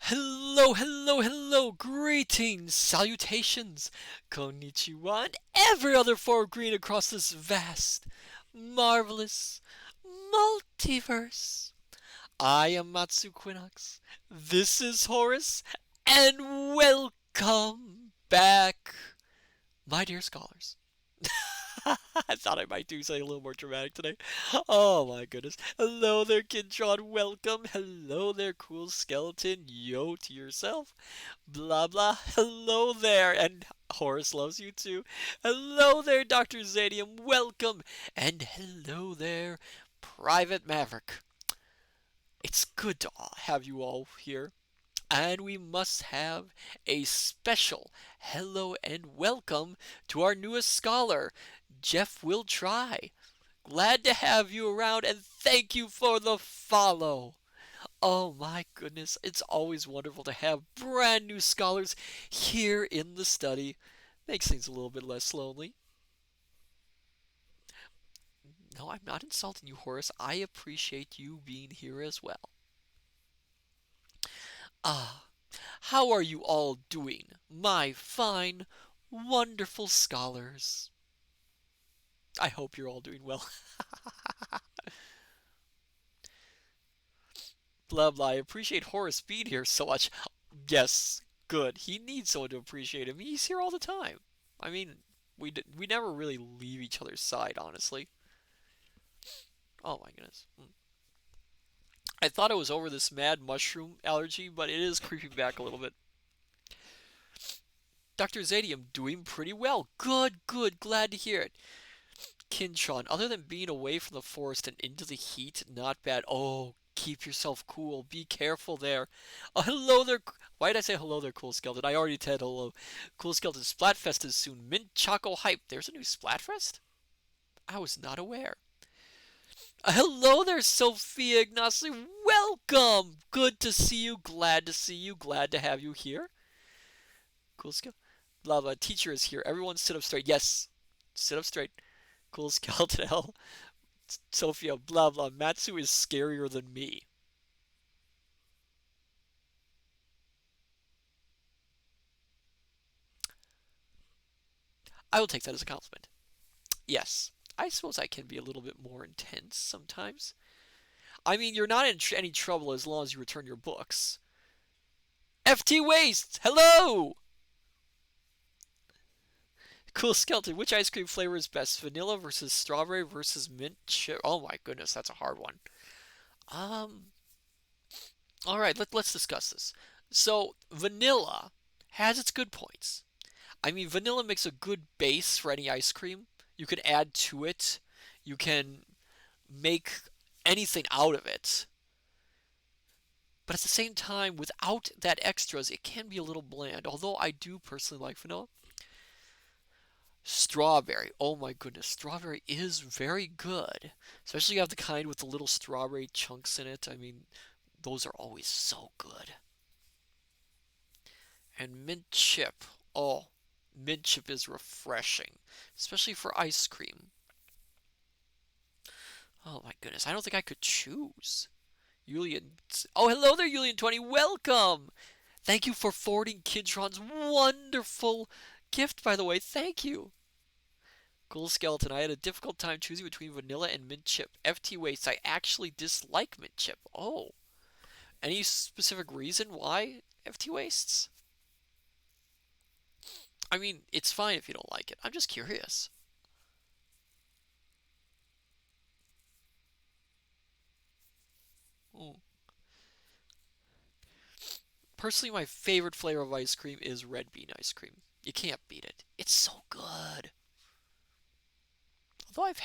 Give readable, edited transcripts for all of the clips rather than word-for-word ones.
Hello, hello, hello, greetings, salutations, konnichiwa, and every other form of green across this vast, marvelous multiverse. I am Matsu Quinox, this is Horace, and welcome back, my dear scholars. I thought I might do something a little more dramatic today. Oh my goodness. Hello there, Kintron. Welcome. Hello there, cool skeleton. Yo to yourself. Blah blah. Hello there. And Horace loves you too. Hello there, Dr. Zadium. Welcome. And hello there, Private Maverick. It's good to have you all here. And we must have a special hello and welcome to our newest scholar, Jeff Will Try. Glad to have you around and thank you for the follow. Oh my goodness, it's always wonderful to have brand new scholars here in the study. Makes things a little bit less lonely. No, I'm not insulting you, Horace. I appreciate you being here as well. Ah, how are you all doing, my fine, wonderful scholars? I hope you're all doing well. Blah blah. I appreciate Horace being here so much. Yes, good. He needs someone to appreciate him. He's here all the time. I mean, we never really leave each other's side, honestly. Oh my goodness. I thought it was over this mad mushroom allergy, but it is creeping back a little bit. Dr. Zadium doing pretty well. Good, good. Glad to hear it. Kinchon, other than being away from the forest and into the heat, not bad. Oh, keep yourself cool. Be careful there. Hello there. Why did I say hello there, Cool Skeleton? I already said hello. Cool Skeleton, Splatfest is soon. Mint Choco Hype. There's a new Splatfest? I was not aware. Hello there, Sophia Ignacy. Welcome. Good to see you. Glad to see you. Glad to have you here. Cool Skeleton. Blah blah. Teacher is here. Everyone sit up straight. Yes. Sit up straight. Cool Skeleton L. Sophia, blah blah. Matsu is scarier than me. I will take that as a compliment. Yes, I suppose I can be a little bit more intense sometimes. I mean, you're not in any trouble as long as you return your books. FT Waste, hello! Cool Skeleton, which ice cream flavor is best? Vanilla versus strawberry versus mint chip? Oh my goodness, that's a hard one. Um, all right, let's discuss this. So, vanilla has its good points. I mean, vanilla makes a good base for any ice cream. You can add to it. You can make anything out of it. But at the same time, without that extras, it can be a little bland. Although I do personally like vanilla. Strawberry. Oh my goodness, strawberry is very good. Especially you have the kind with the little strawberry chunks in it. I mean, those are always so good. And mint chip. Oh, mint chip is refreshing, especially for ice cream. Oh my goodness, I don't think I could choose. Julian. Oh, hello there, Julian20. Welcome. Thank you for forwarding Kidtron's wonderful gift, by the way. Thank you. Cool Skeleton. I had a difficult time choosing between vanilla and mint chip. FT Waste. I actually dislike mint chip. Oh. Any specific reason why FT Wastes? I mean, it's fine if you don't like it. I'm just curious. Oh. Personally, my favorite flavor of ice cream is red bean ice cream. You can't beat it. It's so good. Although I've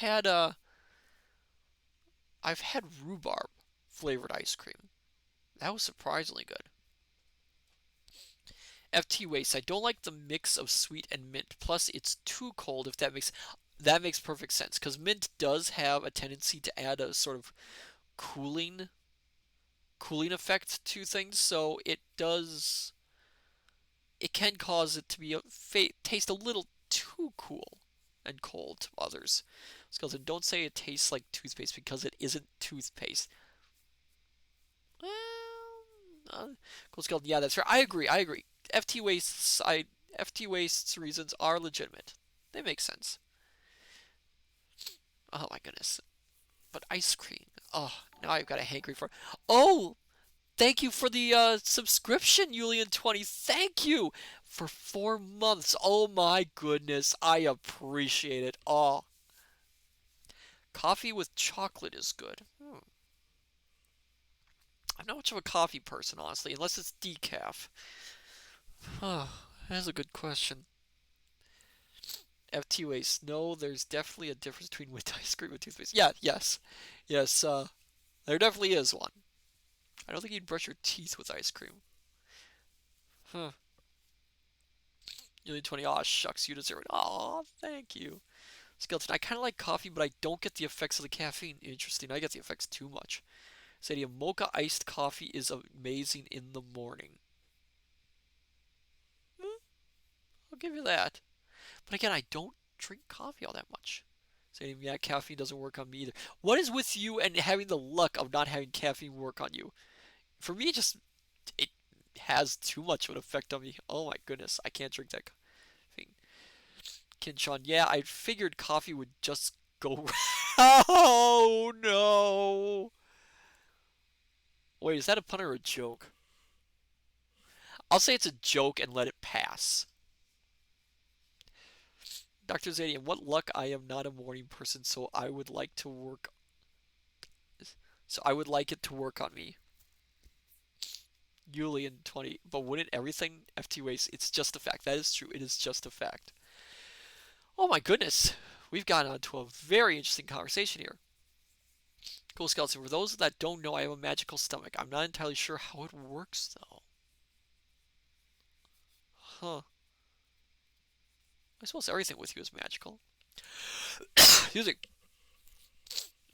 had rhubarb flavored ice cream. That was surprisingly good. FT Waste. I don't like the mix of sweet and mint. Plus, it's too cold. If that makes perfect sense because mint does have a tendency to add a sort of cooling cooling effect to things. So it can cause it to be taste a little too cool and cold to others. Skeleton, don't say it tastes like toothpaste because it isn't toothpaste. Well, Cool Skeleton. Yeah, that's fair. I agree. I agree. FT wastes. FT wastes reasons are legitimate. They make sense. Oh my goodness. But ice cream. Oh, now I've got a hankering for. Oh, thank you for the subscription, Julian20. Thank you for 4 months. Oh my goodness. I appreciate it. Oh, coffee with chocolate is good. I'm not much of a coffee person, honestly, unless it's decaf. Oh, that's a good question. FT waste. No, there's definitely a difference between with ice cream and toothpaste. Yeah, yes. Yes, there definitely is one. I don't think you'd brush your teeth with ice cream. Huh. Julian20. Aw, shucks, you deserve it. Aw, thank you. Skeleton. I kind of like coffee, but I don't get the effects of the caffeine. Interesting. I get the effects too much. Sadia, mocha iced coffee is amazing in the morning. Hmm, I'll give you that. But again, I don't drink coffee all that much. Saying, yeah, caffeine doesn't work on me either. What is with you and having the luck of not having caffeine work on you? For me, it has too much of an effect on me. Oh my goodness, I can't drink that caffeine. Kinshon, yeah, I figured coffee would just go. Oh no! Wait, is that a pun or a joke? I'll say it's a joke and let it pass. Dr. Zadian, what luck I am not a morning person, so I would like to work. So I would like it to work on me. Julian20, but wouldn't everything FT waste? It's just a fact. That is true. It is just a fact. Oh my goodness. We've gotten onto a very interesting conversation here. Cool Skeleton. For those that don't know, I have a magical stomach. I'm not entirely sure how it works, though. Huh. I suppose everything with you is magical. Excuse me.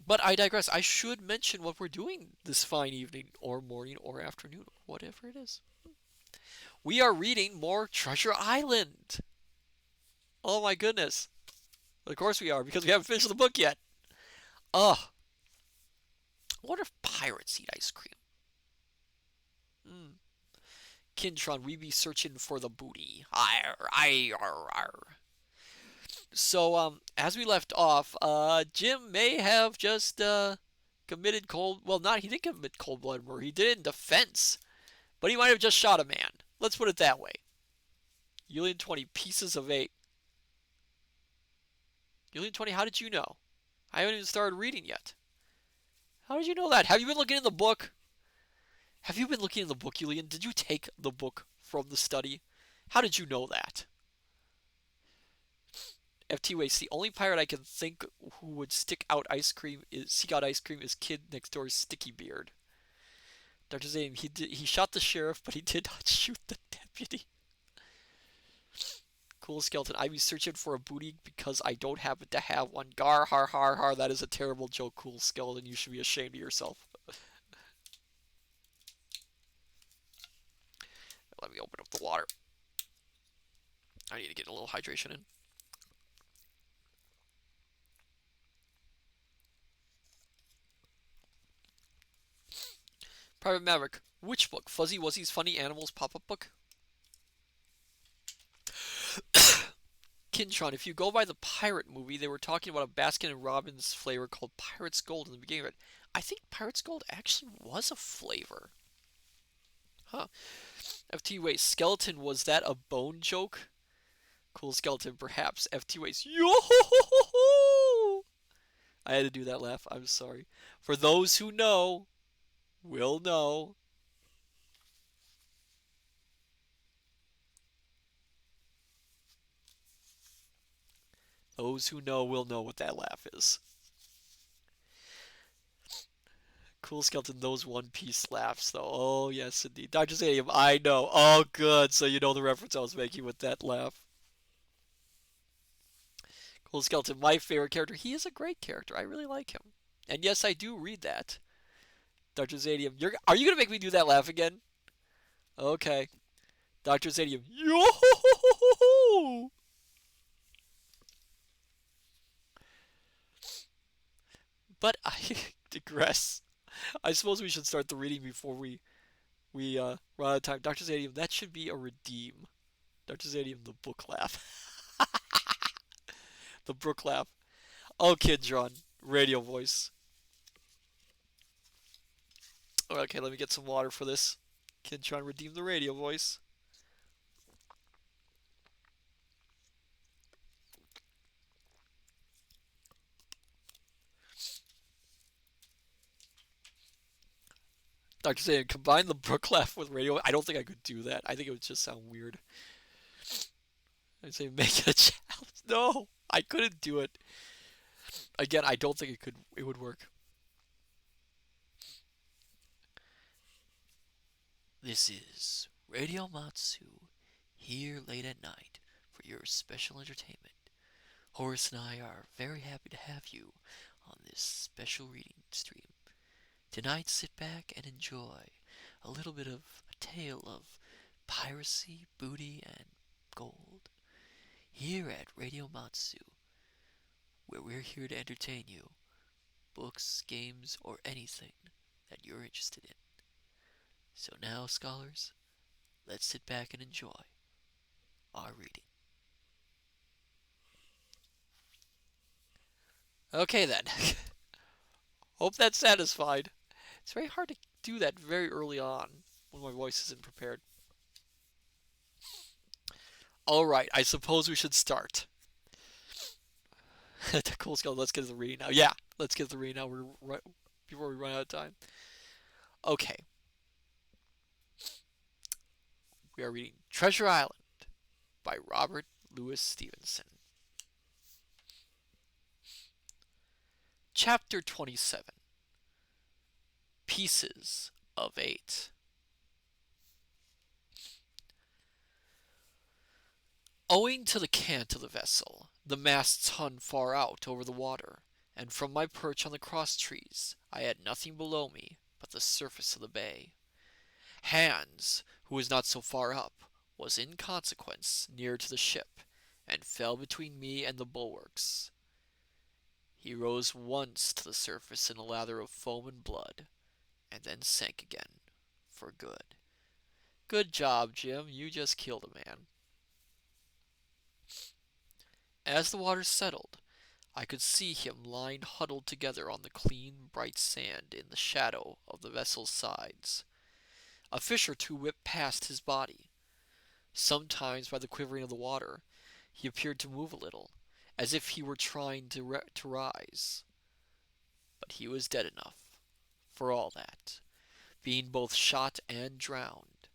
But I digress. I should mention what we're doing this fine evening, or morning, or afternoon, or whatever it is. We are reading more Treasure Island. Oh my goodness. Of course we are, because we haven't finished the book yet. Ugh. I wonder if pirates eat ice cream. Hmm. Kintron, we be searching for the booty. Arr, arr, arr. So, as we left off, Jim may have just, committed well, he didn't commit cold-blooded murder. He did it in defense. But he might have just shot a man. Let's put it that way. Julian20, pieces of 8. Julian20, how did you know? I haven't even started reading yet. How did you know that? Have you been looking in the book? Have you been looking in the book, Julian? Did you take the book from the study? How did you know that? FT Waste, the only pirate I can think who would seek out ice cream is Kid Next Door's Sticky Beard. Dr. Zane, he shot the sheriff, but he did not shoot the deputy. Cool Skeleton, I be searching for a booty because I don't happen to have one. Gar har har har, that is a terrible joke, Cool Skeleton. You should be ashamed of yourself. Let me open up the water. I need to get a little hydration in. Private Maverick, which book? Fuzzy Wuzzy's Funny Animals pop-up book? Kintron, if you go by the pirate movie, they were talking about a Baskin and Robbins flavor called Pirate's Gold in the beginning of it. I think Pirate's Gold actually was a flavor. Huh. FT Waste, Skeleton, was that a bone joke? Cool Skeleton, perhaps. FT Waste, yo ho ho ho ho! I had to do that laugh. I'm sorry. For those who know, will know. Those who know will know what that laugh is. Cool Skeleton, those One Piece laughs, though. Oh, yes, indeed. Dr. Stadium, I know. Oh, good. So you know the reference I was making with that laugh. Cool Skeleton, my favorite character. He is a great character. I really like him. And yes, I do read that. Dr. Zadium, are you going to make me do that laugh again? Okay. Dr. Zadium, yo ho ho ho ho ho! But I digress. I suppose we should start the reading before we We run out of time. Dr. Zadium, that should be a redeem. Dr. Zadium, the book laugh. The book laugh. Oh, Kidron, radio voice. Okay, let me get some water for this. Kidron, redeem the radio voice. Dr. Zadium, combine the book laugh with radio. I don't think I could do that. I think it would just sound weird. I'd say make it a challenge. No, I couldn't do it. Again, I don't think it would work. This is Radio Matsu, here late at night for your special entertainment. Horace and I are very happy to have you on this special reading stream. Tonight, sit back and enjoy a little bit of a tale of piracy, booty, and gold. Here at Radio Matsu, where we're here to entertain you, books, games, or anything that you're interested in. So now, scholars, let's sit back and enjoy our reading. Okay then. Hope that's satisfied. It's very hard to do that very early on when my voice isn't prepared. Alright, I suppose we should start. Cool skull, let's get to the reading now. Yeah, let's get to the reading now before we run out of time. Okay. We are reading Treasure Island by Robert Louis Stevenson. Chapter 27. Pieces of 8. Owing to the cant of the vessel, the masts hung far out over the water, and from my perch on the cross trees I had nothing below me but the surface of the bay. Hans, who was not so far up, was in consequence near to the ship, and fell between me and the bulwarks. He rose once to the surface in a lather of foam and blood, and then sank again, for good. Good job, Jim, you just killed a man. As the water settled, I could see him lying huddled together on the clean, bright sand in the shadow of the vessel's sides. A fish or two whipped past his body. Sometimes, by the quivering of the water, he appeared to move a little, as if he were trying to rise. But he was dead enough, for all that, being both shot and drowned,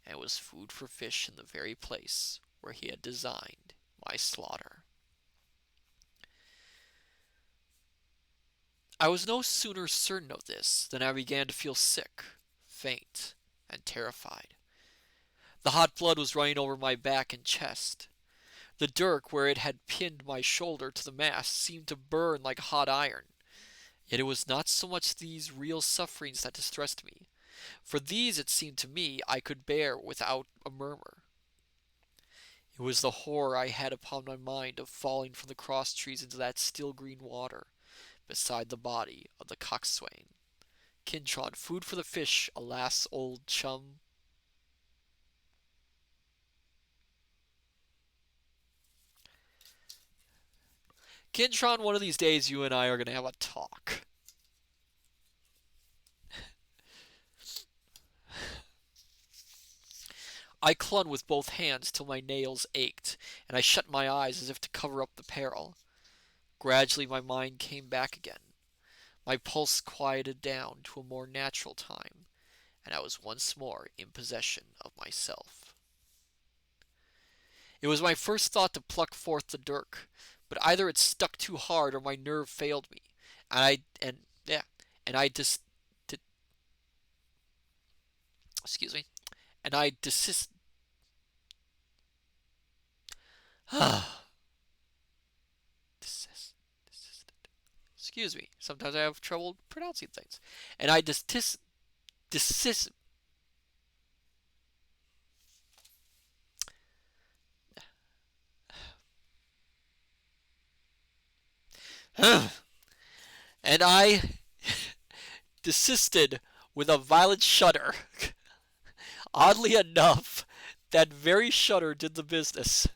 and was food for fish in the very place where he had designed my slaughter. I was no sooner certain of this than I began to feel sick, faint, and terrified. The hot blood was running over my back and chest. The dirk, where it had pinned my shoulder to the mast, seemed to burn like hot iron. Yet it was not so much these real sufferings that distressed me, for these, it seemed to me, I could bear without a murmur. It was the horror I had upon my mind of falling from the cross trees into that still green water, beside the body of the coxswain. Kintron, food for the fish, alas, old chum. Kintron, one of these days you and I are going to have a talk. I clung with both hands till my nails ached, and I shut my eyes as if to cover up the peril. Gradually my mind came back again. My pulse quieted down to a more natural time, and I was once more in possession of myself. It was my first thought to pluck forth the dirk, but either it stuck too hard or my nerve failed me, and I desist. Excuse me. Sometimes I have trouble pronouncing things, and I desist. And I desisted with a violent shudder. Oddly enough, that very shutter did the business.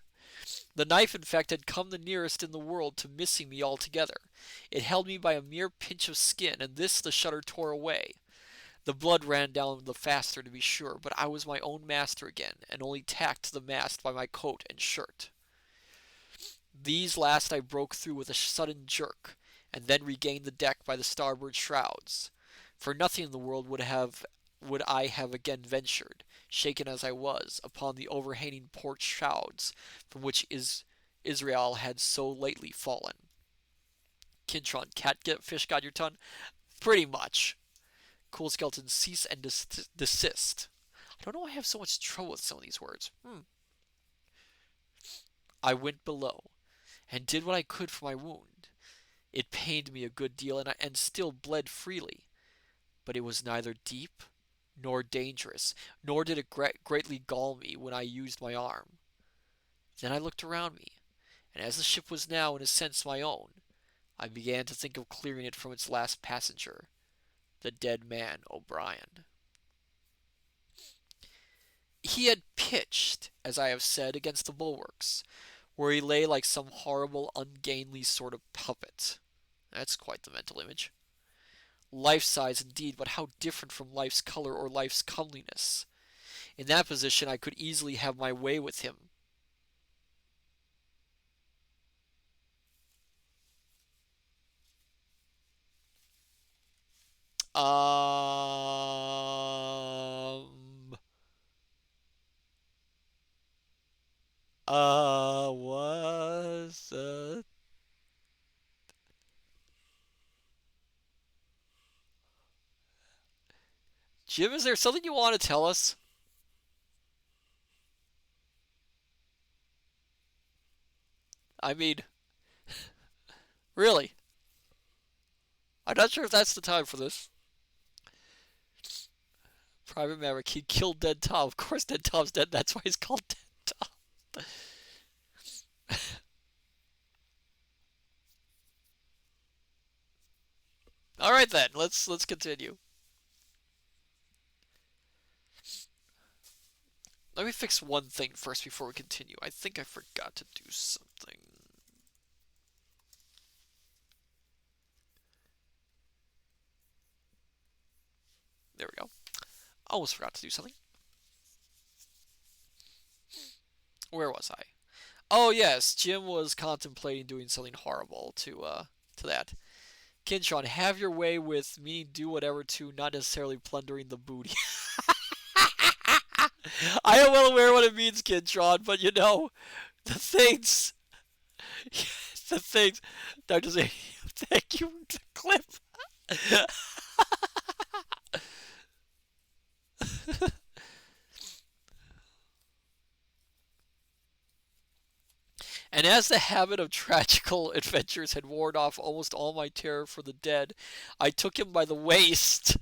The knife, in fact, had come the nearest in the world to missing me altogether. It held me by a mere pinch of skin, and this the shutter tore away. The blood ran down the faster, to be sure, but I was my own master again, and only tacked to the mast by my coat and shirt. These last I broke through with a sudden jerk, and then regained the deck by the starboard shrouds. For nothing in the world would I have again ventured, shaken as I was, upon the overhanging port shrouds from which Israel had so lately fallen. Kintron, fish got your ton? Pretty much. Cool skeleton, cease and desist. I don't know why I have so much trouble with some of these words. I went below, and did what I could for my wound. It pained me a good deal, and still bled freely, but it was neither deep nor dangerous, nor did it greatly gall me when I used my arm. Then I looked around me, and as the ship was now in a sense my own, I began to think of clearing it from its last passenger, the dead man O'Brien. He had pitched, as I have said, against the bulwarks, where he lay like some horrible, ungainly sort of puppet. That's quite the mental image. Life-size indeed, but how different from life's color or life's comeliness. In that position I could easily have my way with him. Was, Jim, is there something you want to tell us? I mean, really? I'm not sure if that's the time for this. Private Maverick, he killed Dead Tom. Of course Dead Tom's dead, that's why he's called Dead Tom. Alright then, let's continue. Let me fix one thing first before we continue. I think I forgot to do something. There we go. Almost forgot to do something. Where was I? Oh yes, Jim was contemplating doing something horrible to that. Kinshon, have your way with me, do whatever to, not necessarily plundering the booty. I am well aware what it means, Kinshon, but you know, the things, the things. Dr. Zane, thank you for the clip. And as the habit of tragical adventures had worn off almost all my terror for the dead, I took him by the waist,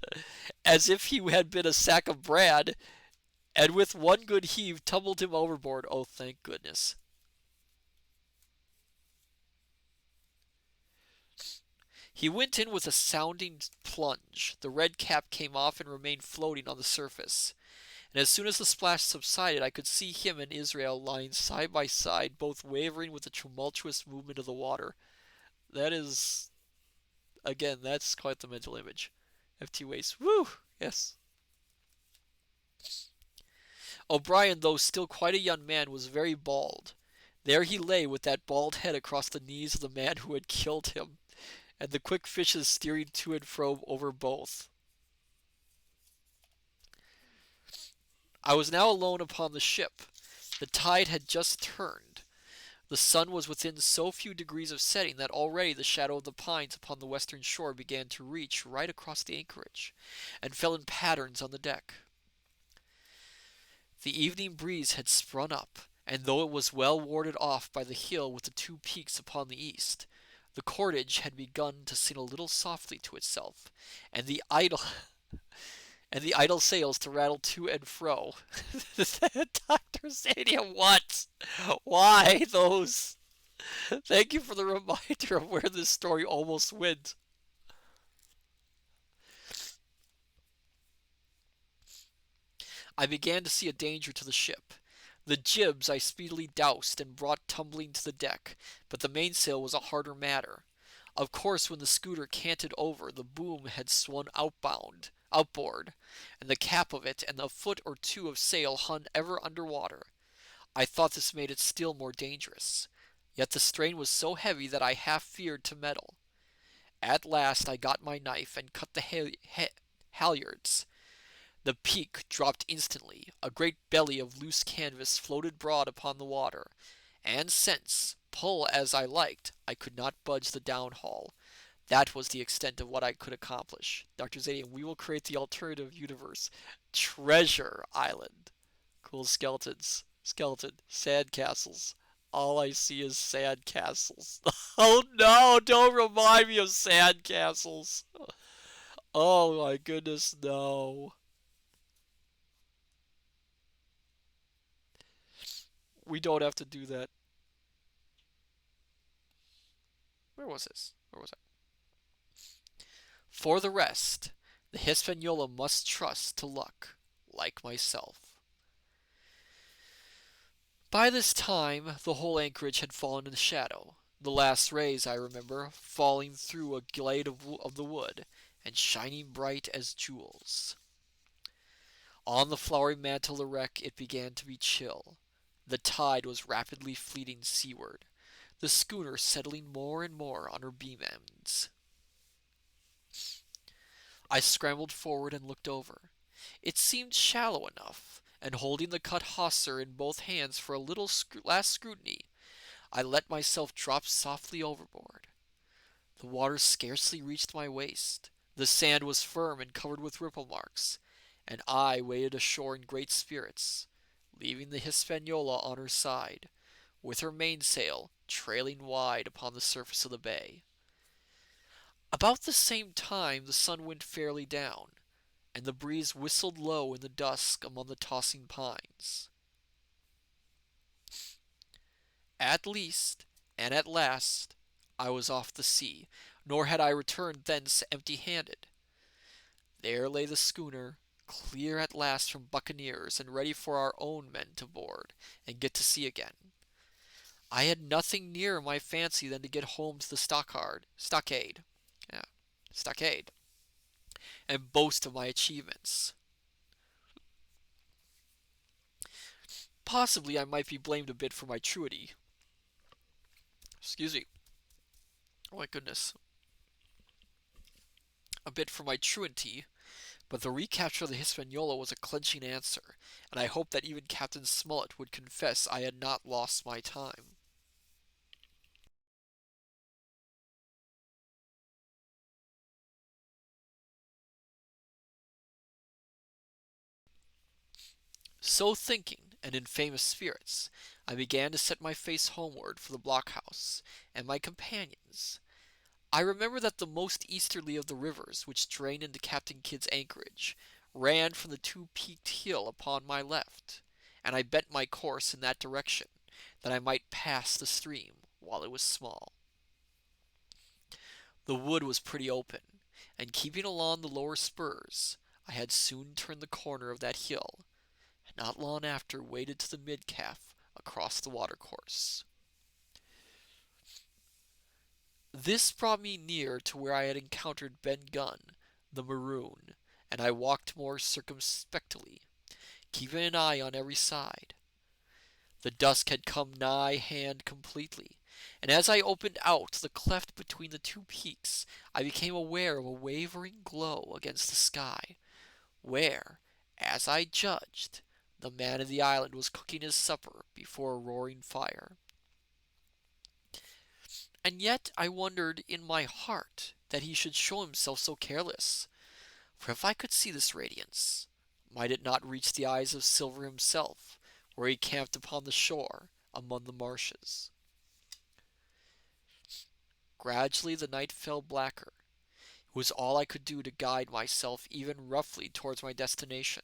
as if he had been a sack of bran, and with one good heave tumbled him overboard. Oh, thank goodness. He went in with a sounding plunge. The red cap came off and remained floating on the surface. And as soon as the splash subsided, I could see him and Israel lying side by side, both wavering with the tumultuous movement of the water. That is, again, that's quite the mental image. FT Waste. Woo! Yes. O'Brien, though still quite a young man, was very bald. There he lay with that bald head across the knees of the man who had killed him, and the quick fishes steering to and fro over both. I was now alone upon the ship. The tide had just turned. The sun was within so few degrees of setting that already the shadow of the pines upon the western shore began to reach right across the anchorage, and fell in patterns on the deck. The evening breeze had sprung up, and though it was well warded off by the hill with the two peaks upon the east, the cordage had begun to sing a little softly to itself, and the idle sails to rattle to and fro. Dr. Zadia, what? Why those? Thank you for the reminder of where this story almost went. I began to see a danger to the ship. The jibs I speedily doused and brought tumbling to the deck, but the mainsail was a harder matter. Of course, when the schooner canted over, the boom had swung outboard, and the cap of it and a foot or two of sail hung ever under water. I thought this made it still more dangerous. Yet the strain was so heavy that I half feared to meddle. At last I got my knife and cut the halyards. The peak dropped instantly. A great belly of loose canvas floated broad upon the water, and since, pull as I liked, I could not budge the downhaul. That was the extent of what I could accomplish. Dr. Zadian, we will create the alternative universe. Treasure Island. Cool skeletons. Sand castles. All I see is sand castles. Oh no, don't remind me of sand castles. Oh my goodness, no. We don't have to do that. Where was this? Where was I? For the rest, the Hispaniola must trust to luck, like myself. By this time, the whole anchorage had fallen into shadow. The last rays, I remember, falling through a glade of the wood, and shining bright as jewels. On the flowery mantle of the wreck it began to be chill. The tide was rapidly fleeting seaward, the schooner settling more and more on her beam ends. I scrambled forward and looked over. It seemed shallow enough, and holding the cut hawser in both hands for a little last scrutiny, I let myself drop softly overboard. The water scarcely reached my waist. The sand was firm and covered with ripple marks, and I waded ashore in great spirits, leaving the Hispaniola on her side, with her mainsail trailing wide upon the surface of the bay. About the same time the sun went fairly down, and the breeze whistled low in the dusk among the tossing pines. At least, and at last, I was off the sea, nor had I returned thence empty-handed. There lay the schooner, clear at last from buccaneers, and ready for our own men to board and get to sea again. I had nothing nearer my fancy than to get home to the yeah, stockade, and boast of my achievements. Possibly I might be blamed a bit for my truity. Excuse me. Oh my goodness. A bit for my truancy, but the recapture of the Hispaniola was a clinching answer, and I hoped that even Captain Smollett would confess I had not lost my time. So thinking, and in famous spirits, I began to set my face homeward for the blockhouse and my companions. I remember that the most easterly of the rivers which drain into Captain Kidd's anchorage ran from the two-peaked hill upon my left, and I bent my course in that direction, that I might pass the stream while it was small. The wood was pretty open, and keeping along the lower spurs, I had soon turned the corner of that hill, and not long after waded to the midcalf across the watercourse. This brought me near to where I had encountered Ben Gunn, the maroon, and I walked more circumspectly, keeping an eye on every side. The dusk had come nigh hand completely, and as I opened out the cleft between the two peaks, I became aware of a wavering glow against the sky, where, as I judged, the man of the island was cooking his supper before a roaring fire. And yet I wondered in my heart that he should show himself so careless, for if I could see this radiance, might it not reach the eyes of Silver himself, where he camped upon the shore among the marshes? Gradually the night fell blacker. It was all I could do to guide myself even roughly towards my destination.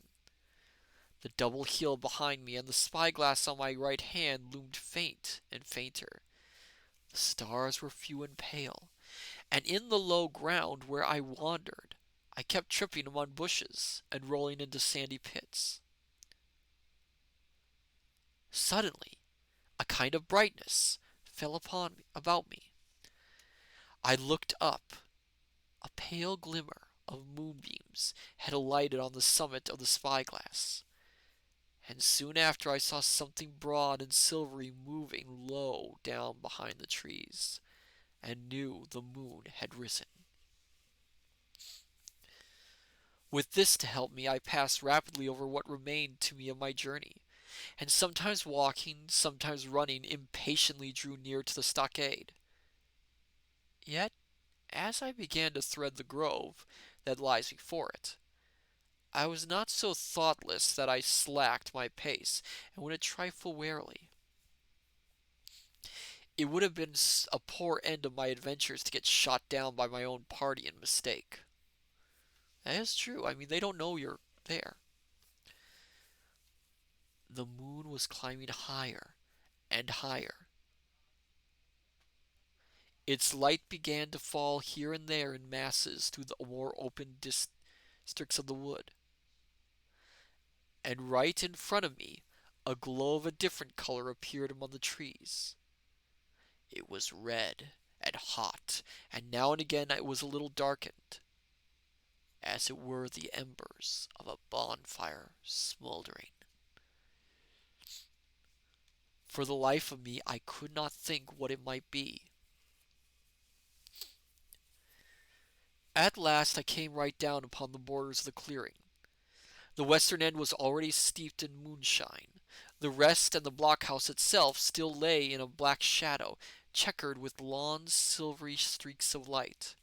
The double hill behind me and the spyglass on my right hand loomed faint and fainter. The stars were few and pale, and in the low ground where I wandered, I kept tripping among bushes and rolling into sandy pits. Suddenly, a kind of brightness fell about me. I looked up. A pale glimmer of moonbeams had alighted on the summit of the spyglass, and soon after I saw something broad and silvery moving low down behind the trees, and knew the moon had risen. With this to help me, I passed rapidly over what remained to me of my journey, and sometimes walking, sometimes running, impatiently drew near to the stockade. Yet, as I began to thread the grove that lies before it, I was not so thoughtless that I slacked my pace and went a trifle warily. It would have been a poor end of my adventures to get shot down by my own party in mistake. That is true. I mean, they don't know you're there. The moon was climbing higher and higher. Its light began to fall here and there in masses through the more open districts of the wood. And right in front of me, a glow of a different color appeared among the trees. It was red and hot, and now and again it was a little darkened, as it were the embers of a bonfire smoldering. For the life of me, I could not think what it might be. At last I came right down upon the borders of the clearing. The western end was already steeped in moonshine. The rest and the blockhouse itself still lay in a black shadow, checkered with long silvery streaks of light.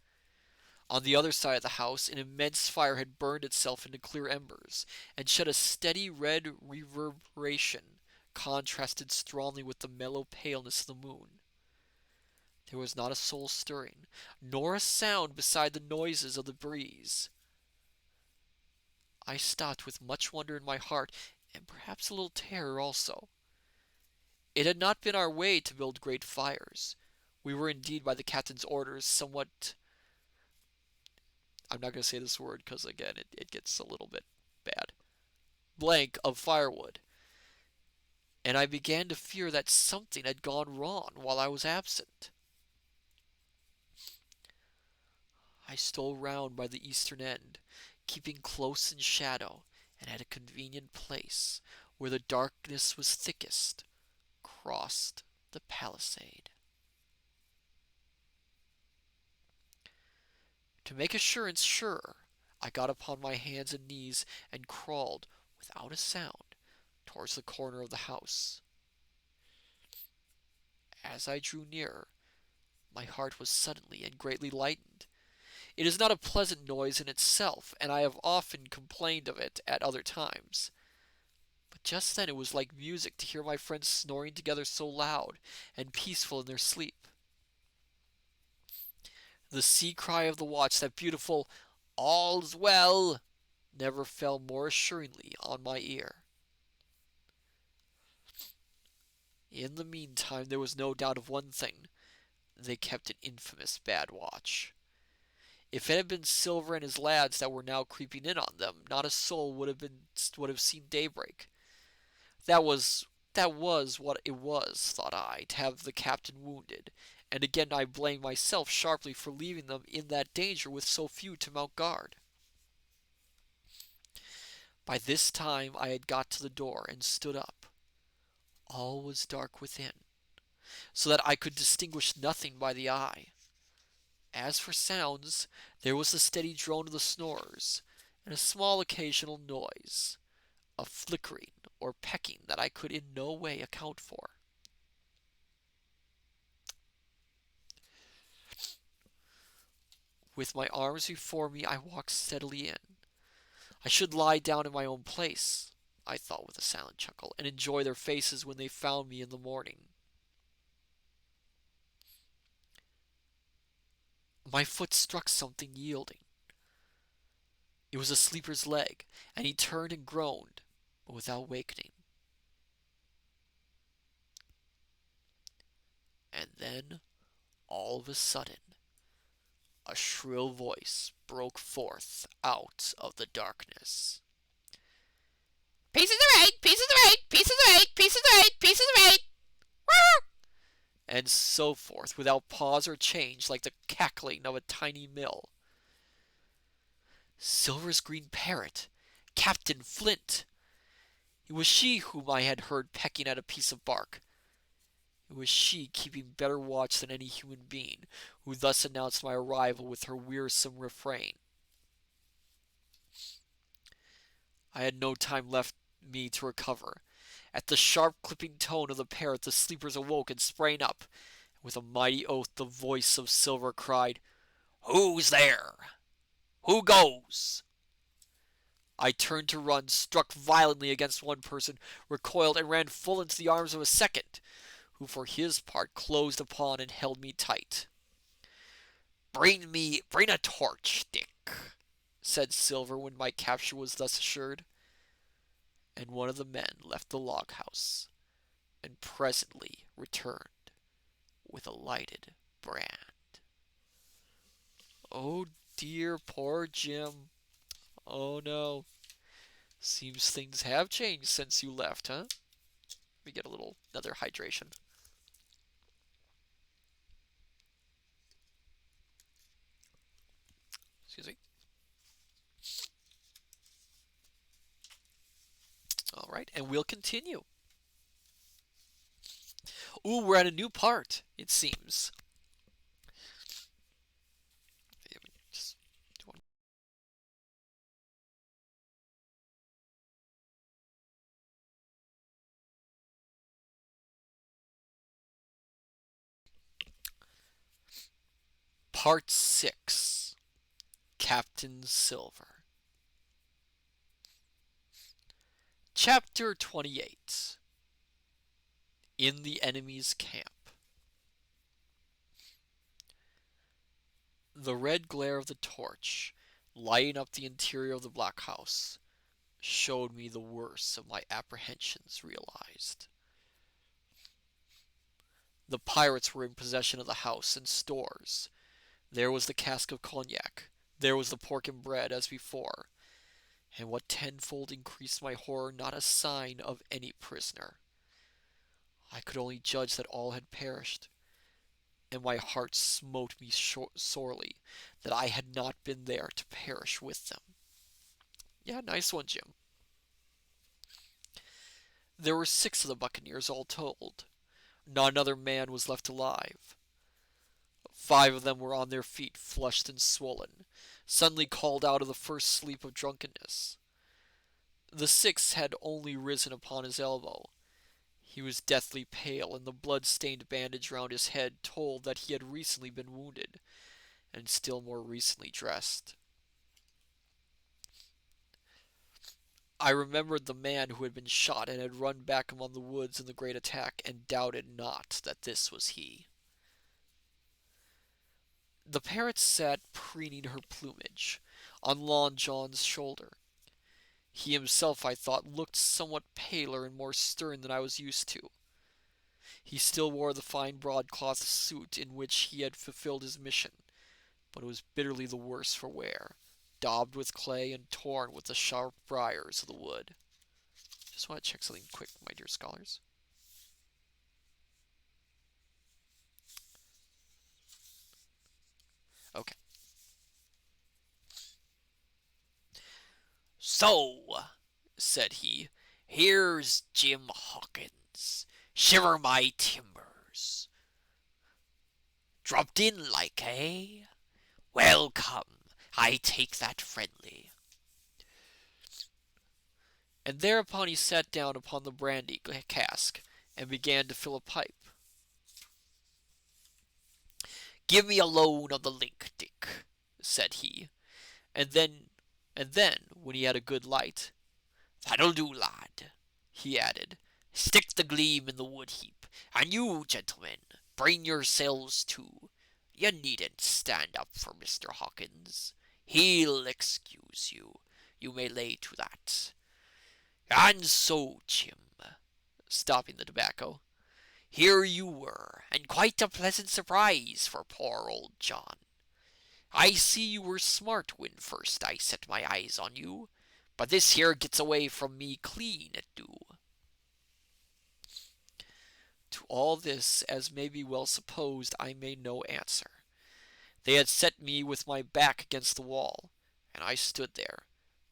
On the other side of the house an immense fire had burned itself into clear embers, and shed a steady red reverberation, contrasted strongly with the mellow paleness of the moon. There was not a soul stirring, nor a sound beside the noises of the breeze. I stopped with much wonder in my heart, and perhaps a little terror also. It had not been our way to build great fires. We were indeed, by the captain's orders, somewhat— I'm not going to say this word because, again, it gets a little bit bad— blank of firewood, and I began to fear that something had gone wrong while I was absent. I stole round by the eastern end, keeping close in shadow, and at a convenient place, where the darkness was thickest, crossed the palisade. To make assurance surer, I got upon my hands and knees and crawled, without a sound, towards the corner of the house. As I drew nearer, my heart was suddenly and greatly lightened. It is not a pleasant noise in itself, and I have often complained of it at other times. But just then it was like music to hear my friends snoring together so loud and peaceful in their sleep. The sea cry of the watch, that beautiful "All's well," never fell more assuredly on my ear. In the meantime there was no doubt of one thing: they kept an infamous bad watch. If it had been Silver and his lads that were now creeping in on them, not a soul would have seen daybreak. That was what it was, thought I, to have the captain wounded, and again I blamed myself sharply for leaving them in that danger with so few to mount guard. By this time I had got to the door and stood up. All was dark within, so that I could distinguish nothing by the eye. As for sounds, there was the steady drone of the snorers, and a small occasional noise, a flickering or pecking that I could in no way account for. With my arms before me, I walked steadily in. I should lie down in my own place, I thought with a silent chuckle, and enjoy their faces when they found me in the morning. My foot struck something yielding. It was a sleeper's leg, and he turned and groaned, but without wakening. And then, all of a sudden, a shrill voice broke forth out of the darkness. Pieces are right, pieces are right, pieces are right, pieces Piece is right, piece is right. Woo! And so forth, without pause or change, like the cackling of a tiny mill. Silver's green parrot, Captain Flint. It was she whom I had heard pecking at a piece of bark. It was she keeping better watch than any human being, who thus announced my arrival with her wearisome refrain. I had no time left me to recover. At the sharp clipping tone of the parrot, the sleepers awoke and sprang up. With a mighty oath, the voice of Silver cried, "Who's there? Who goes?" I turned to run, struck violently against one person, recoiled, and ran full into the arms of a second, who for his part closed upon and held me tight. Bring a torch, Dick," said Silver when my capture was thus assured. And one of the men left the log house, and presently returned with a lighted brand. Oh dear, poor Jim. Oh no. Seems things have changed since you left, huh? We get another hydration. Excuse me. All right, and we'll continue. Ooh, we're at a new part, it seems. Just Part 6, Captain Silver. Chapter 28, In the Enemy's Camp. The red glare of the torch, lighting up the interior of the blockhouse, showed me the worst of my apprehensions realized. The pirates were in possession of the house and stores. There was the cask of cognac. There was the pork and bread as before. And what tenfold increased my horror, not a sign of any prisoner. I could only judge that all had perished, and my heart smote me sorely that I had not been there to perish with them. Yeah, nice one, Jim. There were 6 of the buccaneers all told. Not another man was left alive. 5 of them were on their feet, flushed and swollen, suddenly called out of the first sleep of drunkenness. The 6th had only risen upon his elbow. He was deathly pale, and the blood-stained bandage round his head told that he had recently been wounded, and still more recently dressed. I remembered the man who had been shot and had run back among the woods in the great attack, and doubted not that this was he. The parrot sat preening her plumage on Long John's shoulder. He himself, I thought, looked somewhat paler and more stern than I was used to. He still wore the fine broadcloth suit in which he had fulfilled his mission, but it was bitterly the worse for wear, daubed with clay and torn with the sharp briars of the wood. Just want to check something quick, my dear scholars. Okay. "So," said he, "here's Jim Hawkins. Shiver my timbers. Dropped in like, eh? Welcome. I take that friendly." And thereupon he sat down upon the brandy cask and began to fill a pipe. "Give me a loan of the link, Dick," said he, and then, when he had a good light, "That'll do, lad," he added. "Stick the gleam in the wood heap, and you, gentlemen, bring yourselves to. You needn't stand up for Mr. Hawkins. He'll excuse you. You may lay to that. And so, Jim," stopping the tobacco, "here you were, and quite a pleasant surprise for poor old John. I see you were smart when first I set my eyes on you, but this here gets away from me clean, it do." all this, as may be well supposed, I made no answer. They had set me with my back against the wall, and I stood there,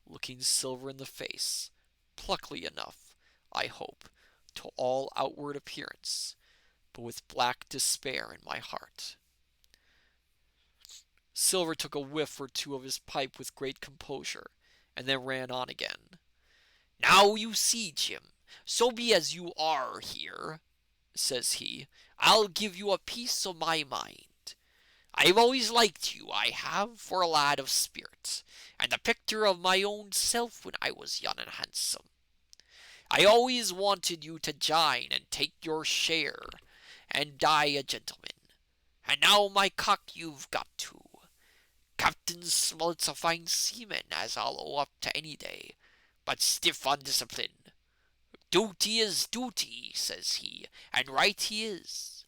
looking Silver in the face, pluckily enough, I hope, to all outward appearance, but with black despair in my heart. Silver took a whiff or two of his pipe with great composure, and then ran on again. "Now you see, Jim, so be as you are here," says he, "I'll give you a piece of my mind. I've always liked you, I have, for a lad of spirit, and the picture of my own self when I was young and handsome. I always wanted you to jine and take your share, and die a gentleman. And now my cock you've got to. Captain Smollett's a fine seaman, as I'll owe up to any day, but stiff on discipline. Duty is duty, says he, and right he is.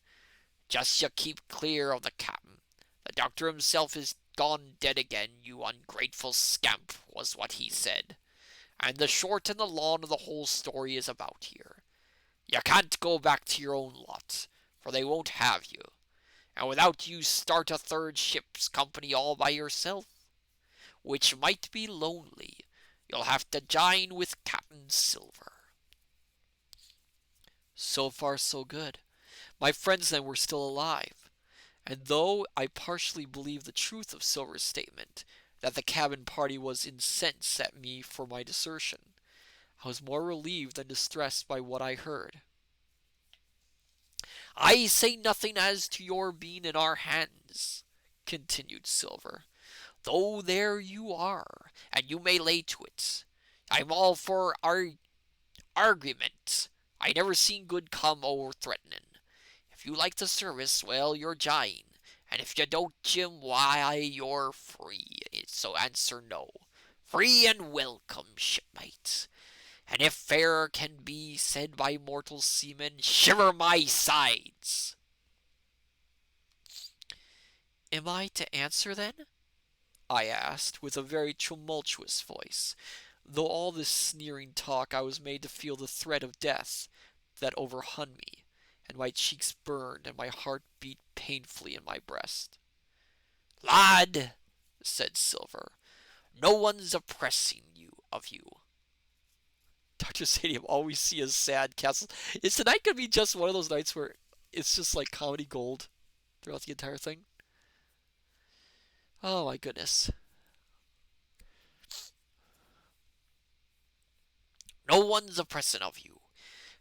Just you keep clear of the captain. The doctor himself is gone dead again, you ungrateful scamp, was what he said. And the short and the long of the whole story is about here. You can't go back to your own lot, for they won't have you. And without you start a third ship's company all by yourself, which might be lonely, you'll have to jine with Captain Silver." So far, so good. My friends then were still alive, and though I partially believed the truth of Silver's statement that the cabin party was incensed at me for my desertion, I was more relieved than distressed by what I heard. "I say nothing as to your being in our hands," continued Silver, "though there you are, and you may lay to it. I'm all for argument. I never seen good come o' threatening. If you like the service, well, you're jine, and if you don't, Jim, why, you're free. So answer no. Free and welcome, shipmate. And if fair can be said by mortal seamen, shiver my sides." "Am I to answer, then?" I asked, with a very tumultuous voice. Though all this sneering talk, I was made to feel the threat of death that overhung me, and my cheeks burned, and my heart beat painfully in my breast. "Lad," said Silver, "no one's oppressing you. Dr. Stadium always see a sad castle. Is tonight going to be just one of those nights where it's just like comedy gold throughout the entire thing? Oh my goodness. "No one's oppressing of you.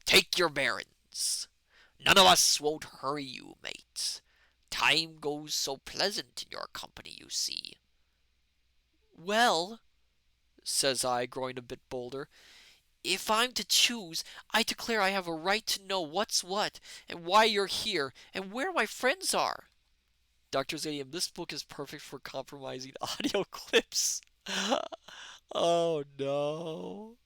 Take your bearings. None of us won't hurry you, mate. Time goes so pleasant in your company, you see." "Well," says I, growing a bit bolder, "if I'm to choose, I declare I have a right to know what's what, and why you're here, and where my friends are." Dr. Zadium, this book is perfect for compromising audio clips. Oh no.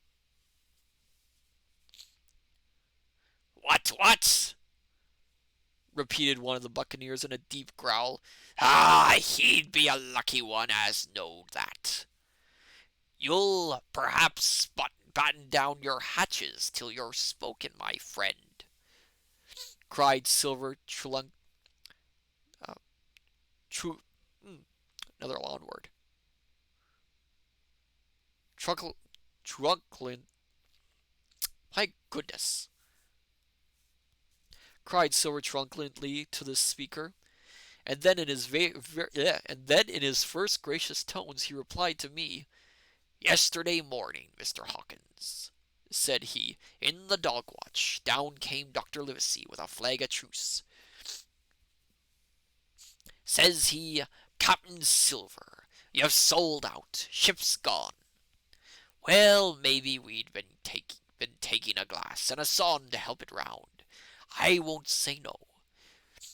What? Repeated one of the buccaneers in a deep growl. "Ah, he'd be a lucky one as knowed that. You'll perhaps batten down your hatches till you're spoken, my friend," cried Silver uh, tru, another long word. Trunklin. My goodness. Cried Silver truculently to the speaker, and then in his first gracious tones he replied to me. "Yesterday morning, Mr. Hawkins," said he, "in the dog watch, down came Dr. Livesey with a flag of truce. Says he, 'Captain Silver, you've sold out. Ship's gone.' Well, maybe we'd been taking a glass and a son to help it round. I won't say no.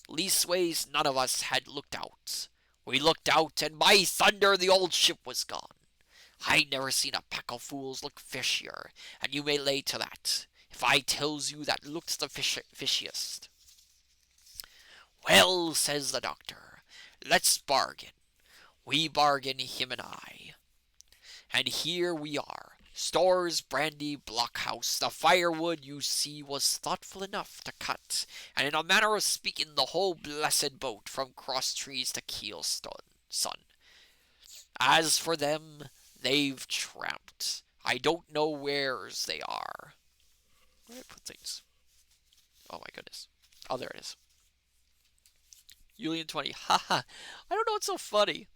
Leastways, none of us had looked out. We looked out, and by thunder, the old ship was gone. I never seen a pack of fools look fishier, and you may lay to that, if I tells you that looked the fishiest. Well, says the doctor, let's bargain. We bargain, him and I. And here we are, Stores, brandy, blockhouse, the firewood, you see, was thoughtful enough to cut, and in a manner of speaking, the whole blessed boat from cross trees to keelstone, son. As for them, they've tramped. I don't know where's they are. Where did I put things? Oh my goodness. Oh, there it is. Julian 20. Haha. I don't know what's so funny.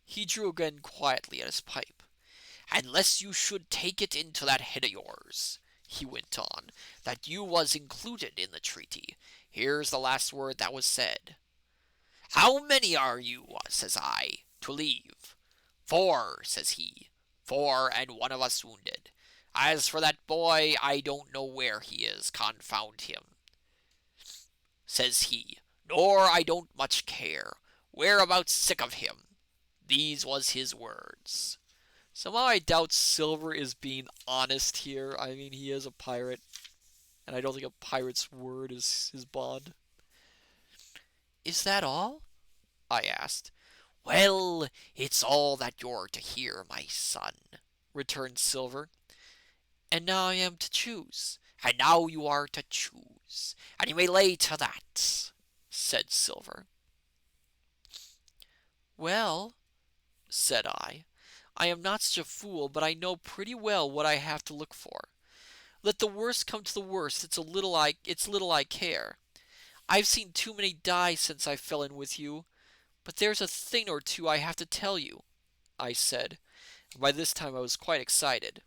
He drew again quietly at his pipe. Unless you should take it into that head of yours, he went on, that you was included in the treaty. Here's the last word that was said. How many are you, says I, to leave? 4, says he. 4 and one of us wounded. As for that boy, I don't know where he is, confound him, says he, nor I don't much care. Whereabouts sick of him. These was his words. Somehow I doubt Silver is being honest here. I mean, he is a pirate, and I don't think a pirate's word is his bond. Is that all? I asked. Well, it's all that you're to hear, my son, returned Silver. And now I am to choose. And now you are to choose, and you may lay to that, said Silver. Well, said I am not such a fool, but I know pretty well what I have to look for. Let the worst come to the worst, it's little I care. I've seen too many die since I fell in with you, but there's a thing or two I have to tell you, I said. By this time I was quite excited.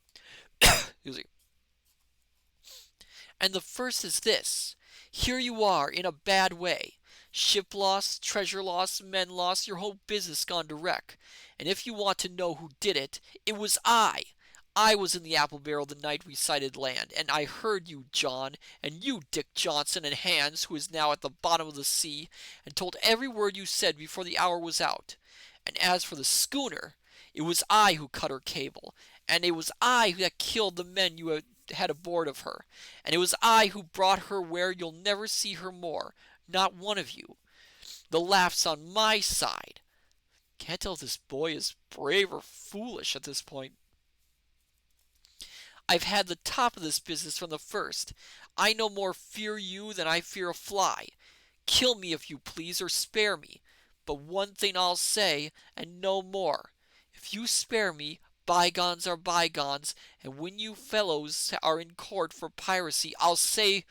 And the first is this. Here you are, in a bad way. Ship lost, treasure lost, men lost, your whole business gone to wreck. And if you want to know who did it, it was I. I was in the apple barrel the night we sighted land, and I heard you, John, and you, Dick Johnson, and Hans, who is now at the bottom of the sea, and told every word you said before the hour was out. And as for the schooner, it was I who cut her cable, and it was I that killed the men you had aboard of her, and it was I who brought her where you'll never see her more, not one of you. The laugh's on my side. Can't tell if this boy is brave or foolish at this point. I've had the top of this business from the first. I no more fear you than I fear a fly. Kill me if you please, or spare me. But one thing I'll say, and no more. If you spare me, bygones are bygones, and when you fellows are in court for piracy, I'll save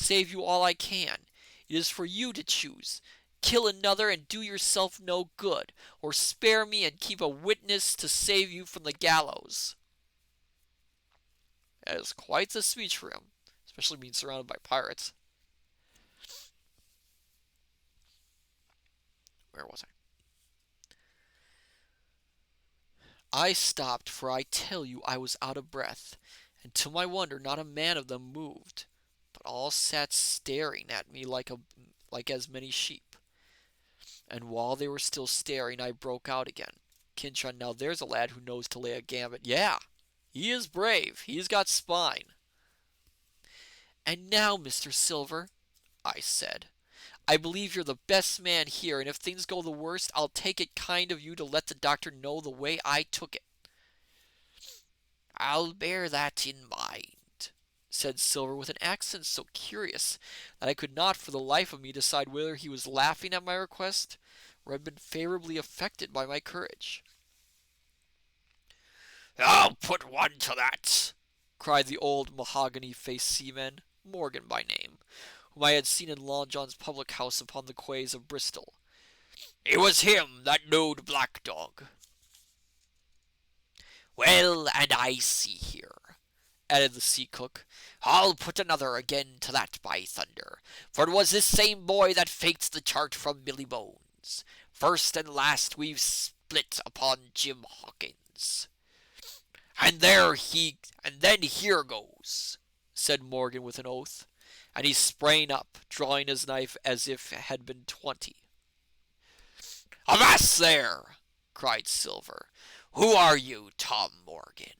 you all I can. It is for you to choose. Kill another and do yourself no good, or spare me and keep a witness to save you from the gallows. That is quite the speech for him, especially being surrounded by pirates. Where was I? I stopped, for I tell you I was out of breath, and to my wonder not a man of them moved, but all sat staring at me like as many sheep. And while they were still staring, I broke out again. Kinchon, now there's a lad who knows to lay a gambit. Yeah, he is brave. He's got spine. And now, Mr. Silver, I said, I believe you're the best man here, and if things go the worst, I'll take it kind of you to let the doctor know the way I took it. I'll bear that in mind, said Silver with an accent so curious that I could not for the life of me decide whether he was laughing at my request or had been favorably affected by my courage. I'll put one to that, cried the old mahogany-faced seaman, Morgan by name, whom I had seen in Long John's public house upon the quays of Bristol. It was him that knowed Black Dog. Well, and I see here, added the sea cook, I'll put another again to that, by thunder, for it was this same boy that faked the chart from Billy Bones. First and last we've split upon Jim Hawkins. And then here goes, said Morgan with an oath, and he sprang up, drawing his knife as if it had been 20. Avast there! cried Silver. Who are you, Tom Morgan?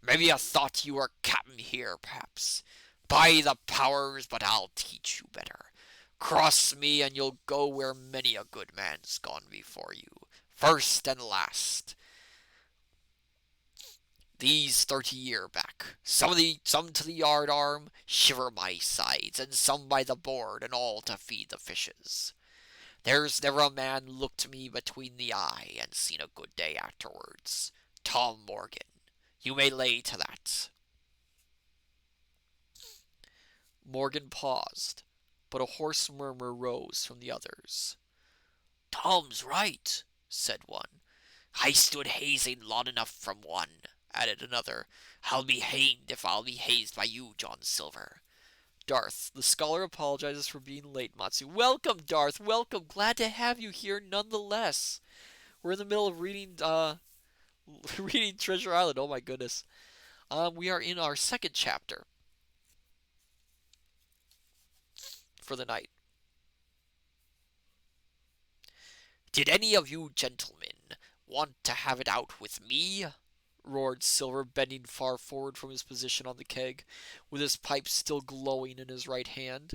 Maybe you thought you were captain here, perhaps. By the powers, but I'll teach you better. Cross me, and you'll go where many a good man's gone before you, first and last. These 30 year back, some to the yard arm, shiver my sides, and some by the board, and all to feed the fishes. There's never a man looked me between the eye and seen a good day afterwards. Tom Morgan, you may lay to that. Morgan paused, but a hoarse murmur rose from the others. Tom's right, said one. I stood hazing long enough from one, added another. I'll be hanged if I'll be hazed by you, John Silver. Darth, the scholar apologizes for being late, Matsu. Welcome, Darth, welcome. Glad to have you here nonetheless. We're in the middle of reading reading Treasure Island. Oh my goodness. We are in our second chapter for the night. Did any of you gentlemen want to have it out with me? Roared Silver, bending far forward from his position on the keg, with his pipe still glowing in his right hand.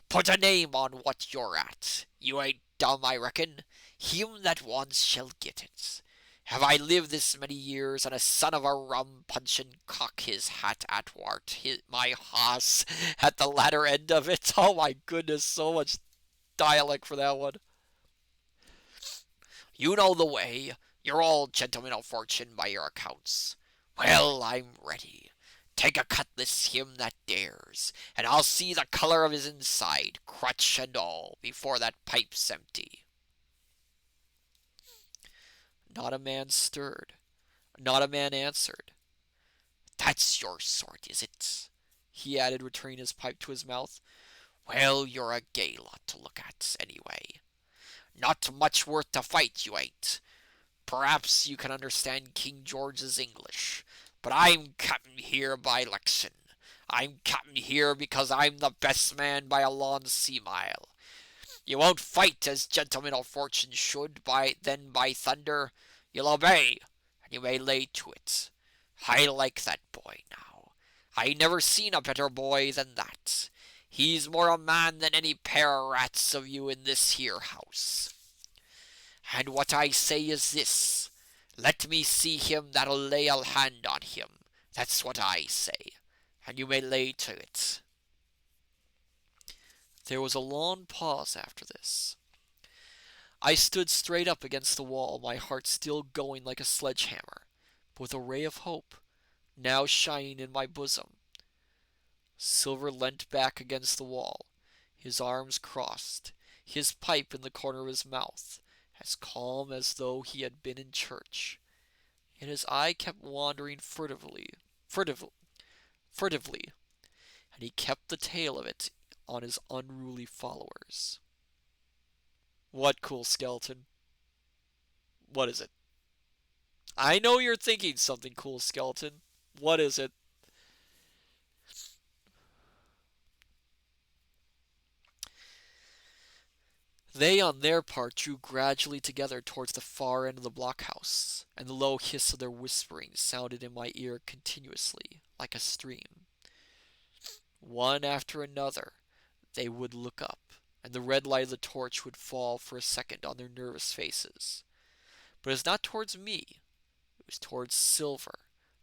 Put a name on what you're at. You ain't dumb, I reckon. Him that wants shall get it. Have I lived this many years, and a son of a rum punchin' cock his hat atwart my hoss At the latter end of it. Oh my goodness, so much dialect for that one. You know the way. You're all gentlemen of fortune by your accounts. Well, I'm ready. Take a cutlass him that dares, and I'll see the color of his inside, crutch and all, before that pipe's empty. Not a man stirred. Not a man answered. That's your sort, is it? He added, returning his pipe to his mouth. Well, you're a gay lot to look at, anyway. Not much worth to fight, you ain't. Perhaps you can understand King George's English, but I'm captain here by election. I'm captain here because I'm the best man by a long sea mile. You won't fight as gentlemen of fortune should, then by thunder, you'll obey, and you may lay to it. I like that boy now. I never seen a better boy than that. He's more a man than any pair of rats of you in this here house. And what I say is this. Let me see him that'll lay a hand on him. That's what I say. And you may lay to it. There was a long pause after this. I stood straight up against the wall, my heart still going like a sledgehammer, but with a ray of hope now shining in my bosom. Silver leant back against the wall, his arms crossed, his pipe in the corner of his mouth, as calm as though he had been in church. Yet his eye kept wandering furtively, and he kept the tail of it on his unruly followers. What, cool skeleton? What is it? I know you're thinking something, cool skeleton. What is it? They, on their part, drew gradually together towards the far end of the blockhouse, and the low hiss of their whispering sounded in my ear continuously, like a stream. One after another, they would look up, and the red light of the torch would fall for a second on their nervous faces. But it was not towards me, it was towards Silver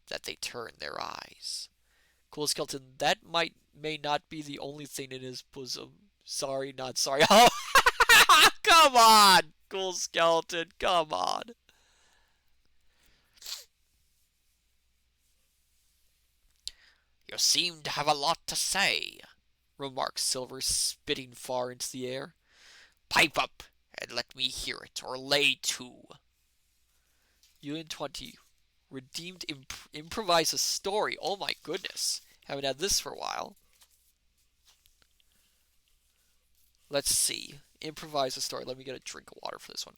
that they turned their eyes. Cool skeleton, that may not be the only thing in his bosom. Sorry, not sorry. Oh, come on, cool skeleton, come on. You seem to have a lot to say, Remarked Silver, spitting far into the air. Pipe up and let me hear it, or lay to. Unit 20. Redeemed improvise a story. Oh my goodness. Haven't had this for a while. Let's see. Improvise a story. Let me get a drink of water for this one.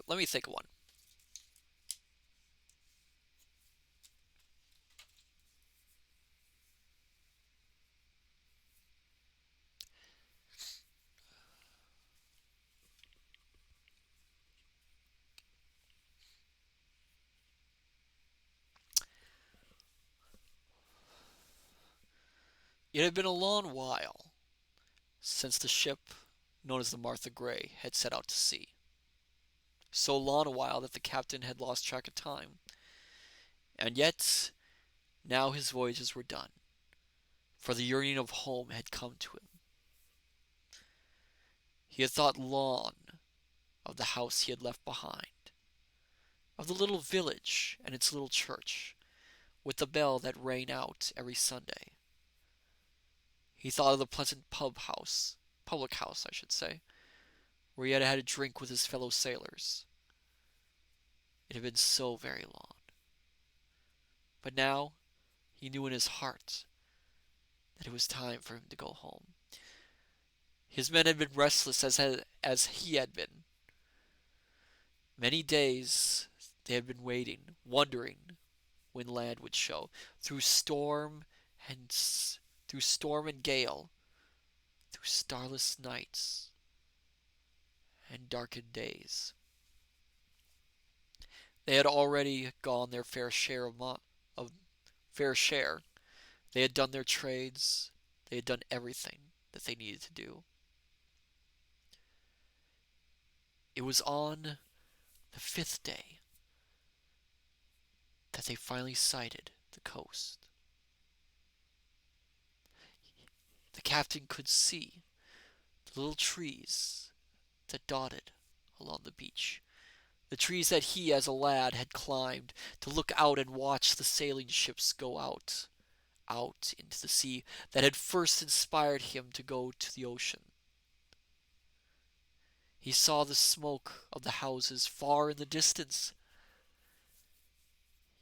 Let me think of one. It had been a long while since the ship known as the Martha Gray had set out to sea. So long a while that the captain had lost track of time. And yet, now his voyages were done, for the yearning of home had come to him. He had thought long of the house he had left behind, of the little village and its little church, with the bell that rang out every Sunday. He thought of the pleasant public house, I should say, where he had had a drink with his fellow sailors. It had been so very long. But now he knew in his heart that it was time for him to go home. His men had been restless as he had been. Many days they had been waiting, wondering when land would show, through storm and through storm and gale, through starless nights and darkened days. They had already gone their of fair share. They had done their trades. They had done everything that they needed to do. It was on the fifth day that they finally sighted the coast. The captain could see the little trees that dotted along the beach. The trees that he, as a lad, had climbed to look out and watch the sailing ships go out into the sea that had first inspired him to go to the ocean. He saw the smoke of the houses far in the distance.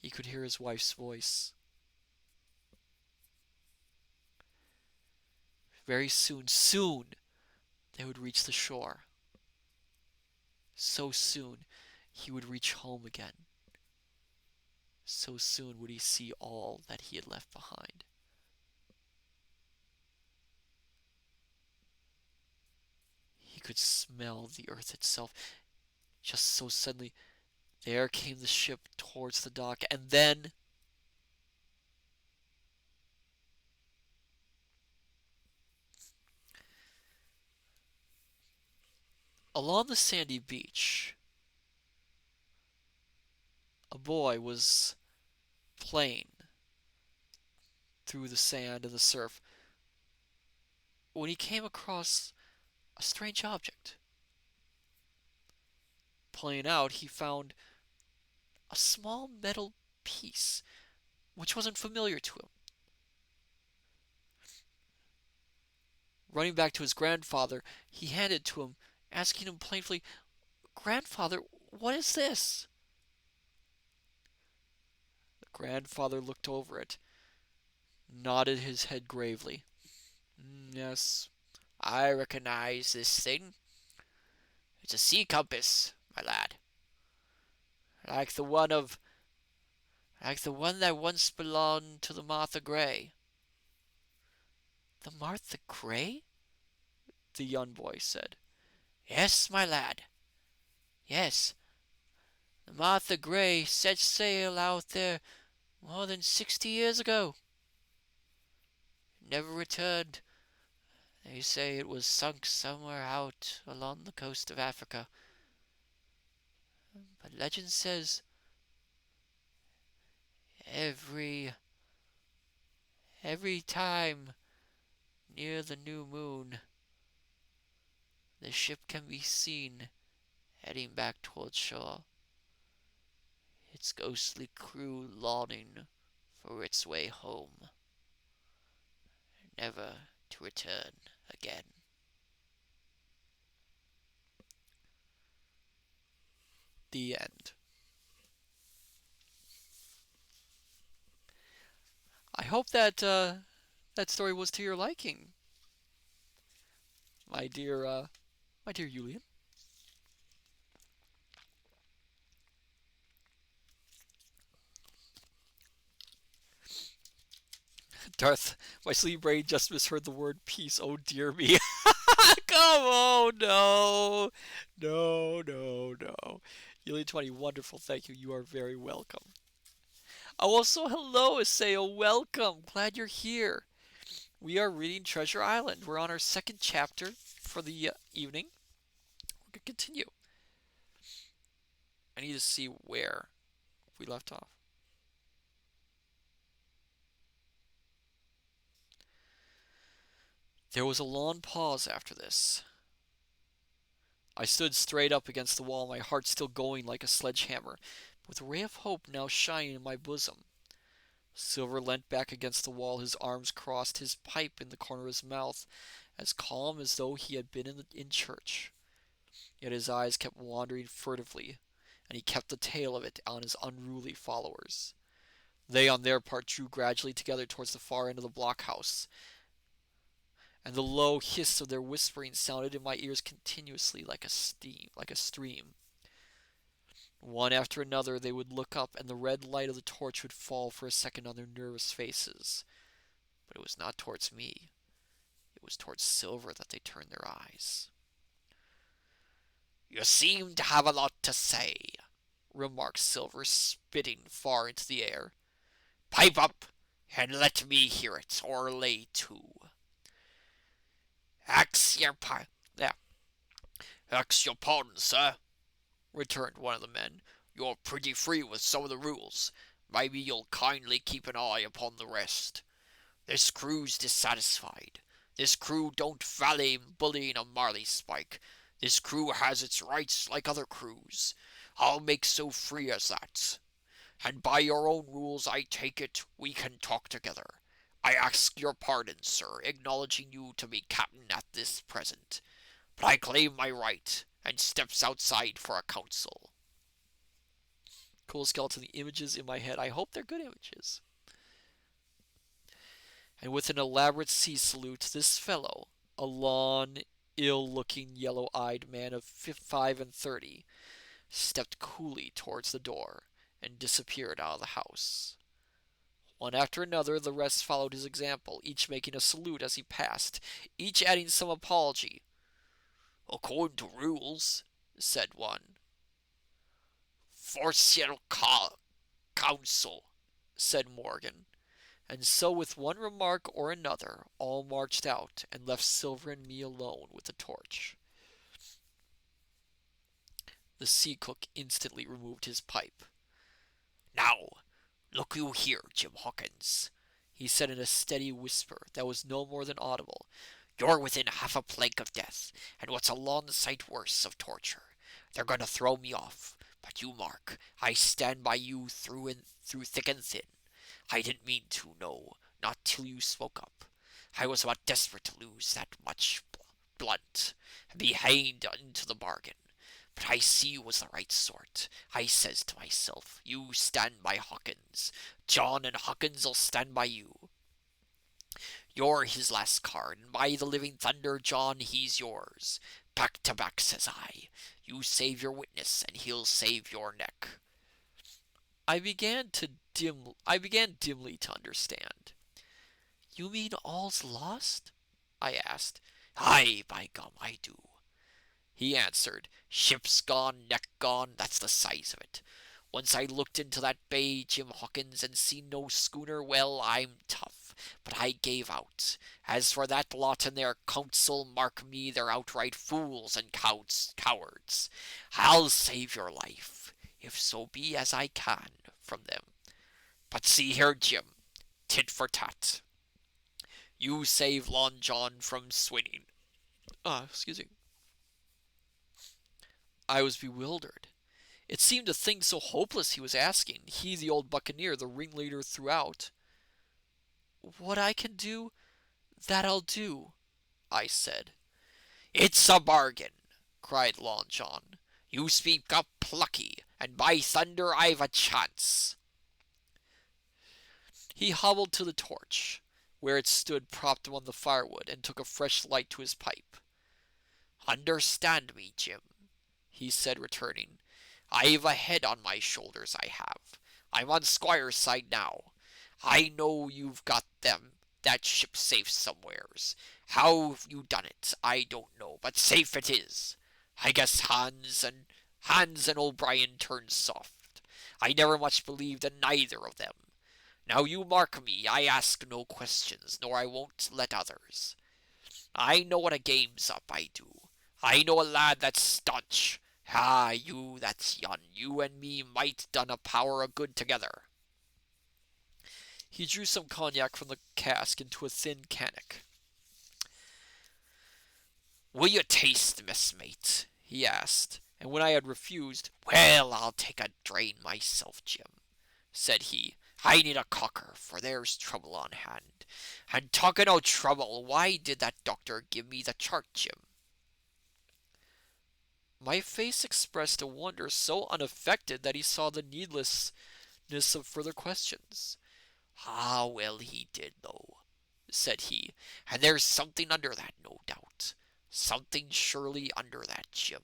He could hear his wife's voice. Very soon, they would reach the shore. So soon he would reach home again. So soon would he see all that he had left behind. He could smell the earth itself. Just so suddenly, there came the ship towards the dock, and then along the sandy beach, a boy was playing through the sand and the surf when he came across a strange object. Playing out, he found a small metal piece which wasn't familiar to him. Running back to his grandfather, he handed it to him, asking him plaintively, "Grandfather, what is this?" The grandfather looked over it, nodded his head gravely. "Yes, I recognize this thing. It's a sea compass, my lad. Like the one of like the one that once belonged to the Martha Gray." "The Martha Gray?" the young boy said. "Yes, my lad. Yes, the Martha Gray set sail out there more than 60 years ago. It never returned. They say it was sunk somewhere out along the coast of Africa. But legend says every every time near the new moon the ship can be seen heading back towards shore, its ghostly crew longing for its way home, never to return again." The end. I hope that that story was to your liking, my dear Julian. Darth, my sleep brain just misheard the word peace. Oh dear me. Come on, no. No, no, no. Julian 20, wonderful. Thank you. You are very welcome. Oh, also, hello, Aseo. Welcome. Glad you're here. We are reading Treasure Island. We're on our second chapter for the evening. We're going to continue. I need to see where we left off. There was a long pause after this. I stood straight up against the wall, my heart still going like a sledgehammer, with a ray of hope now shining in my bosom. Silver leant back against the wall, his arms crossed, his pipe in the corner of his mouth, as calm as though he had been in church. Yet his eyes kept wandering furtively, and he kept the tail of it on his unruly followers. They, on their part, drew gradually together towards the far end of the blockhouse, and the low hiss of their whispering sounded in my ears continuously like a stream. One after another they would look up, and the red light of the torch would fall for a second on their nervous faces. But it was not towards me. It was towards Silver that they turned their eyes. "You seem to have a lot to say," remarked Silver, spitting far into the air. "Pipe up, and let me hear it, or lay to." "Ax your pardon, sir," returned one of the men. "You're pretty free with some of the rules. Maybe you'll kindly keep an eye upon the rest. This crew's dissatisfied. This crew don't valley bullying a Marley spike. This crew has its rights like other crews. I'll make so free as that. And by your own rules, I take it, we can talk together. I ask your pardon, sir, acknowledging you to be captain at this present. But I claim my right, and steps outside for a council." Cool skeleton, the images in my head. I hope they're good images. And with an elaborate sea salute, this fellow, a long, ill-looking, yellow-eyed man of 35 and 30, stepped coolly towards the door and disappeared out of the house. One after another, the rest followed his example, each making a salute as he passed, each adding some apology. "According to rules," said one. "For your council," said Morgan. And so, with one remark or another, all marched out and left Silver and me alone with the torch. The sea cook instantly removed his pipe. "Now, look you here, Jim Hawkins," he said in a steady whisper that was no more than audible. "You're within half a plank of death, and what's a long sight worse, of torture. They're going to throw me off, but you mark, I stand by you through thick and thin. I didn't mean to, no, not till you spoke up. I was about desperate to lose that much blunt, and be hanged into the bargain. But I see you was the right sort. I says to myself, you stand by Hawkins. John and Hawkins'll stand by you. You're his last card, and by the living thunder, John, he's yours. Back to back, says I. You save your witness, and he'll save your neck." I began dimly to understand. "You mean all's lost?" I asked. "Aye, by gum, I do," he answered. "Ship's gone, neck gone, that's the size of it. Once I looked into that bay, Jim Hawkins, and seen no schooner, well, I'm tough, but I gave out. As for that lot in their council, mark me, they're outright fools and cowards. I'll save your life, if so be as I can, from them. But see here, Jim, tit for tat. You save Long John from swinging." Excuse me. I was bewildered. It seemed a thing so hopeless he was asking, he, the old buccaneer, the ringleader throughout. "What I can do, that I'll do," I said. "It's a bargain," cried Long John. "You speak up plucky, and by thunder I've a chance." He hobbled to the torch, where it stood propped among the firewood, and took a fresh light to his pipe. "Understand me, Jim," he said, returning. "I've a head on my shoulders, I have. I'm on Squire's side now. I know you've got that ship safe somewheres. How you done it, I don't know, but safe it is. I guess Hans and O'Brien turned soft. I never much believed in neither of them. Now you mark me, I ask no questions, nor I won't let others. I know what a game's up, I do. I know a lad that's staunch. Ah, you that's young, you and me might done a power o' good together. He drew some cognac from the cask into a thin cannock. Will you taste, messmate? He asked, and when I had refused, well, I'll take a drain myself, Jim, said he. I need a cocker, for there's trouble on hand. And talking o' trouble, why did that doctor give me the chart, Jim? My face expressed a wonder so unaffected that he saw the needlessness of further questions. Ah, well, he did, though, said he, and there's something under that, no doubt. Something surely under that, Jim,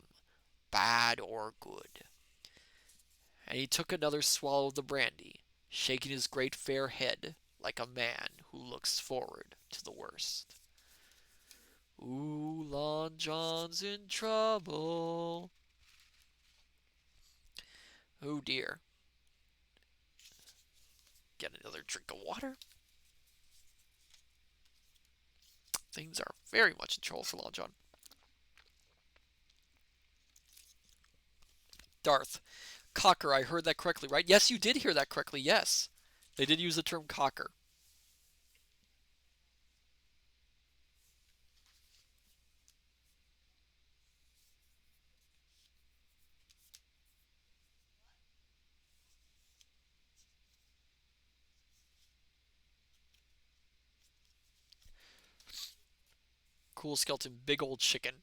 bad or good. And he took another swallow of the brandy, shaking his great fair head like a man who looks forward to the worst. Ooh, Lon John's in trouble. Oh dear. Get another drink of water. Things are very much in trouble for Long John. Darth. Cocker, I heard that correctly, right? Yes, you did hear that correctly, yes. They did use the term cocker. Cool skeleton, big old chicken.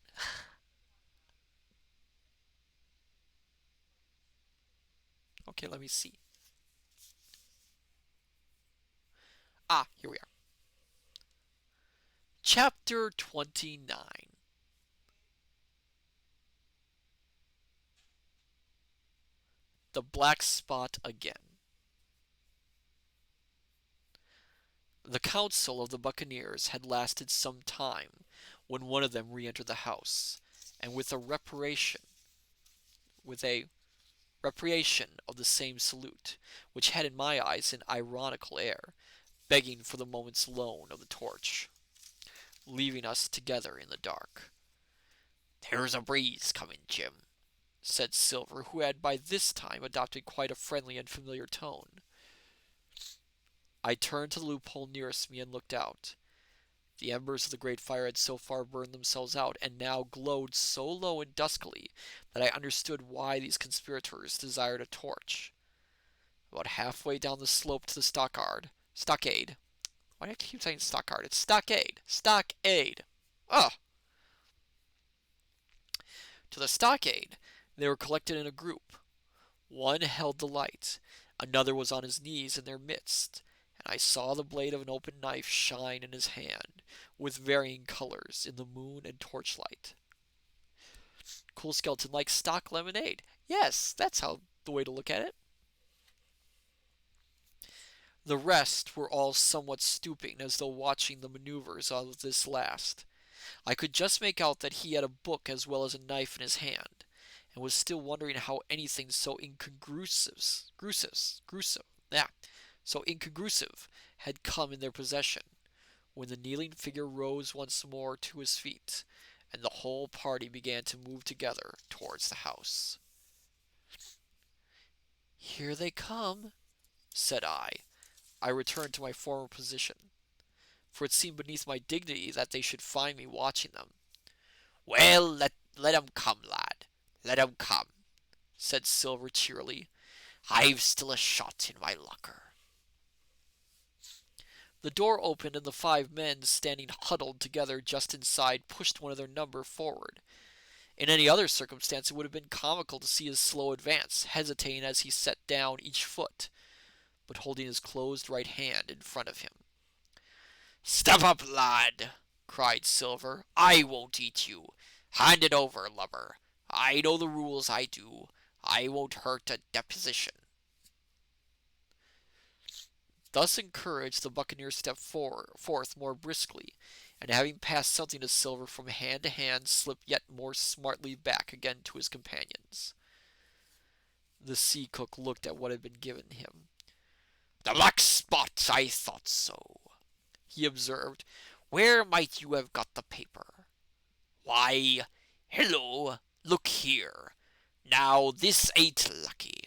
Okay, let me see. Ah, here we are. Chapter 29. The Black Spot Again. The council of the buccaneers had lasted some time when one of them re-entered the house, and with a reparation of the same salute, which had in my eyes an ironical air, begging for the moment's loan of the torch, leaving us together in the dark. There's a breeze coming, Jim, said Silver, who had by this time adopted quite a friendly and familiar tone. I turned to the loophole nearest me and looked out. The embers of the great fire had so far burned themselves out, and now glowed so low and duskily, that I understood why these conspirators desired a torch. About halfway down the slope to the stockade. Why do I keep saying stockade? It's stockade. Ugh! To the stockade, they were collected in a group. One held the light, another was on his knees in their midst, and I saw the blade of an open knife shine in his hand, with varying colors in the moon and torchlight. Cool skeleton like stock lemonade. Yes, that's how the way to look at it. The rest were all somewhat stooping, as though watching the maneuvers of this last. I could just make out that he had a book as well as a knife in his hand, and was still wondering how anything so incongruous had come in their possession, when the kneeling figure rose once more to his feet, and the whole party began to move together towards the house. "Here they come," said I. I returned to my former position, for it seemed beneath my dignity that they should find me watching them. Well, let 'em come, lad. Let 'em come, said Silver cheerily. I've still a shot in my locker. The door opened, and the 5 men standing huddled together just inside pushed one of their number forward. In any other circumstance it would have been comical to see his slow advance, hesitating as he set down each foot, but holding his closed right hand in front of him. Step up, lad, cried Silver. I won't eat you. Hand it over, lubber. I know the rules, I do. I won't hurt a deposition. Thus encouraged, the buccaneer stepped forth more briskly, and having passed something to Silver from hand to hand, slipped yet more smartly back again to his companions. The sea cook looked at what had been given him. The black spot, I thought so, he observed. Where might you have got the paper? Why, hello, look here. Now, this ain't lucky.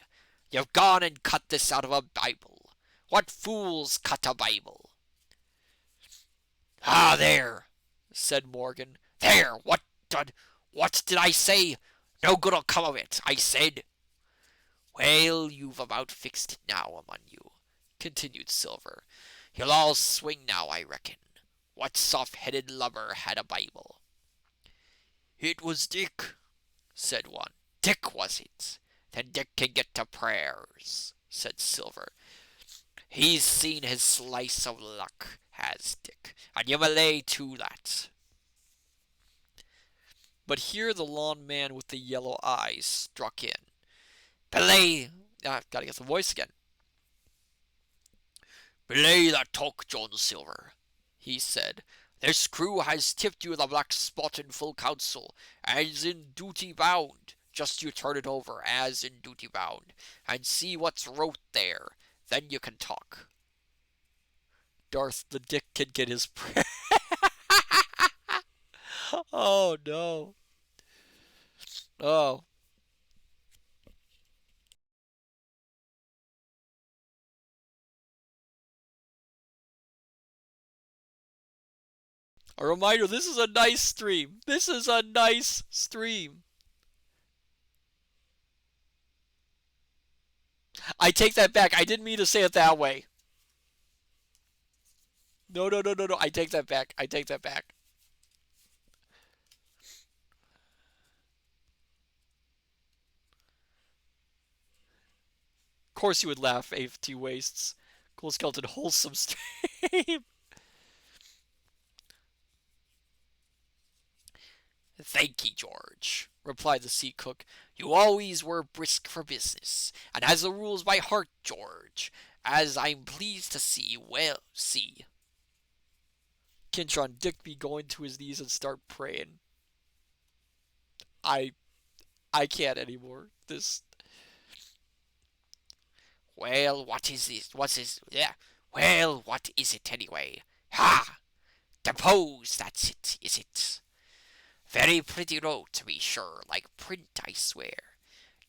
You've gone and cut this out of a Bible. What fools cut a Bible? Ah, there, said Morgan. There, what did I say? No good'll come of it, I said. Well, you've about fixed it now among you, continued Silver. You'll all swing now, I reckon. What soft-headed lubber had a Bible? It was Dick, said one. Dick, was it? Then Dick can get to prayers, said Silver. He's seen his slice of luck, has Dick, and you may lay to that. But here the lawn man with the yellow eyes struck in. Belay, Gotta get the voice again. belay that talk, John Silver, he said. This crew has tipped you the black spot in full council, as in duty bound. Just you turn it over, as in duty bound, and see what's wrote there. Then you can talk. Darth the Dick can get his prayer. Oh no. Oh. A reminder, this is a nice stream. This is a nice stream. I take that back. I didn't mean to say it that way. No, no, no, no, no. I take that back. I take that back. Of course you would laugh, AFT Wastes. Cool Skeleton, wholesome stream. Thank ye, George, replied the sea cook. You always were brisk for business, and has the rules by heart, George, as I'm pleased to see. Well, see. Kintron Digby going to his knees and start praying. I I can't anymore. This Well, what is this? What's this? Yeah. Well, what is it anyway? Ha! Depose, that's it, is it? Very pretty road, to be sure, like print, I swear.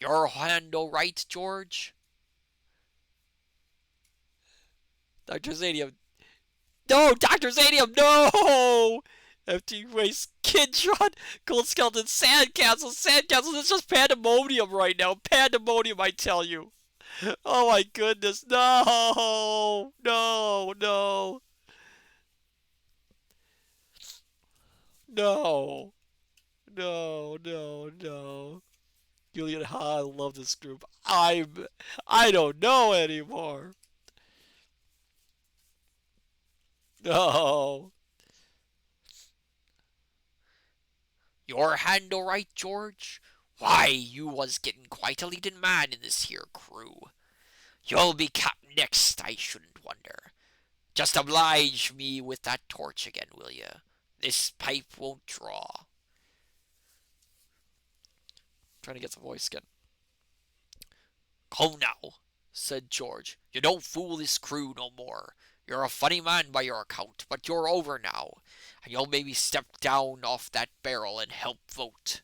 Your hand all right, George? Dr. Zadium. No, Dr. Zadium, no! FT Waste, Kintron, Cold Skeleton, Sandcastle, Sandcastle. It's just pandemonium right now. Pandemonium, I tell you. Oh my goodness. No! No, no. No. No, no, no. Julian Ha, I love this group. I don't know anymore. No. Your hand all right, George? Why, you was getting quite a leading man in this here crew. You'll be captain next, I shouldn't wonder. Just oblige me with that torch again, will you? This pipe won't draw. Trying to get the voice again. Come now, said George. You don't fool this crew no more. You're a funny man by your account, but you're over now, and you'll maybe step down off that barrel and help vote.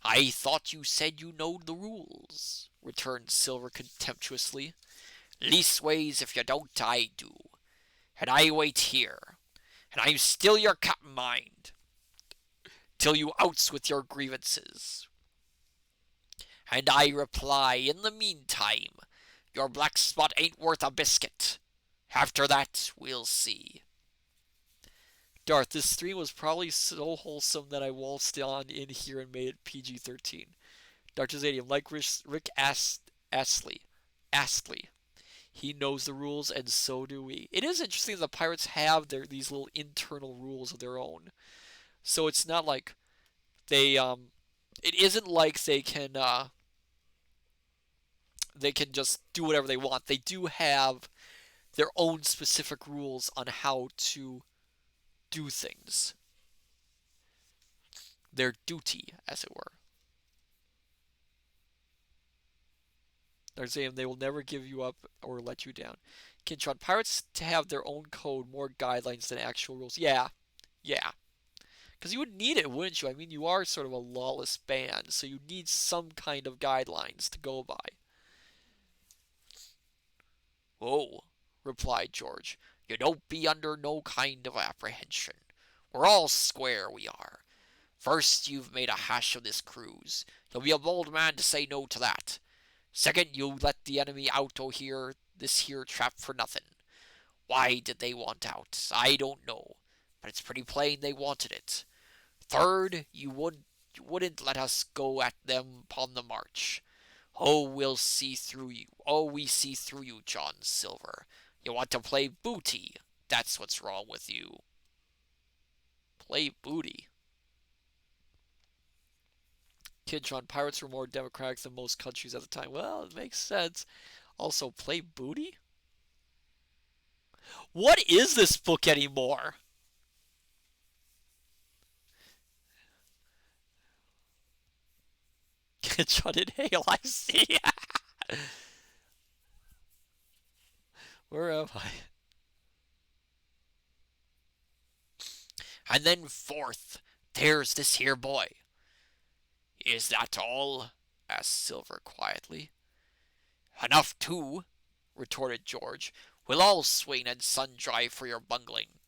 I thought you said you knowed the rules, returned Silver contemptuously. Leastways, if you don't, I do. And I wait here, and I'm still your captain, mind, till you outs with your grievances. And I reply, in the meantime, your black spot ain't worth a biscuit. After that, we'll see. Darth, this stream was probably so wholesome that I waltzed on in here and made it PG-13. Dr. Zadium, like Rick Astley. He knows the rules, and so do we. It is interesting that the pirates have these little internal rules of their own. So it's not like they it isn't like they can just do whatever they want. They do have their own specific rules on how to do things. Their duty, as it were. Narzam, they will never give you up or let you down. Kintron, pirates to have their own code, more guidelines than actual rules. Yeah, yeah. Because you would need it, wouldn't you? I mean, you are sort of a lawless band, so you need some kind of guidelines to go by. "Oh," replied George, "you don't be under no kind of apprehension. We're all square, we are. First, you've made a hash of this cruise. You'll be a bold man to say no to that. Second, you let the enemy out o' here this here trap for nothing. Why did they want out? I don't know, but it's pretty plain they wanted it. Third, you wouldn't let us go at them upon the march. Oh, we'll see through you. Oh, we see through you, John Silver. You want to play booty. That's what's wrong with you." Play booty. Kintron, pirates were more democratic than most countries at the time. Well, it makes sense. Also, play booty? What is this book anymore? Kintron, inhale, I see. Where am I? "And then fourth, there's this here boy." "Is that all?" asked Silver quietly. "Enough too," retorted George. "We'll all swing and sun dry for your bungling.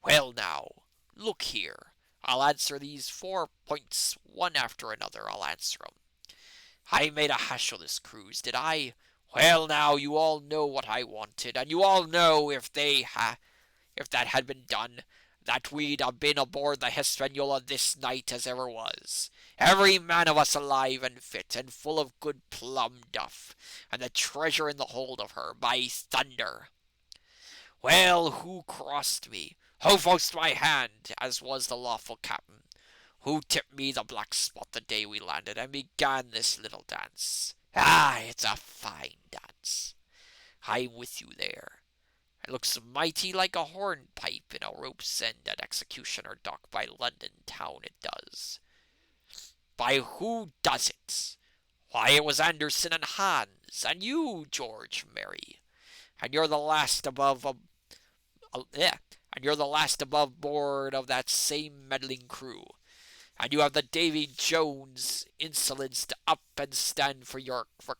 Well now, look here. I'll answer these 4 points one after another. I'll answer 'em. I made a hash o' this cruise, did I? Well now, you all know what I wanted, and you all know if that had been done, that we'd a been aboard the Hispaniola this night as ever was. Every man of us alive and fit, and full of good plum duff, and the treasure in the hold of her, by thunder! Well, who crossed me? Who forced my hand, as was the lawful captain? Who tipped me the black spot the day we landed, and began this little dance? Ah, it's a fine dance. I'm with you there. It looks mighty like a hornpipe in a rope's end at Executioner Dock by London town, it does. By who does it? Why, it was Anderson and Hans, and you, George Merry. And you're the last and you're the last above board of that same meddling crew. And you have the Davy Jones insolence to up and stand for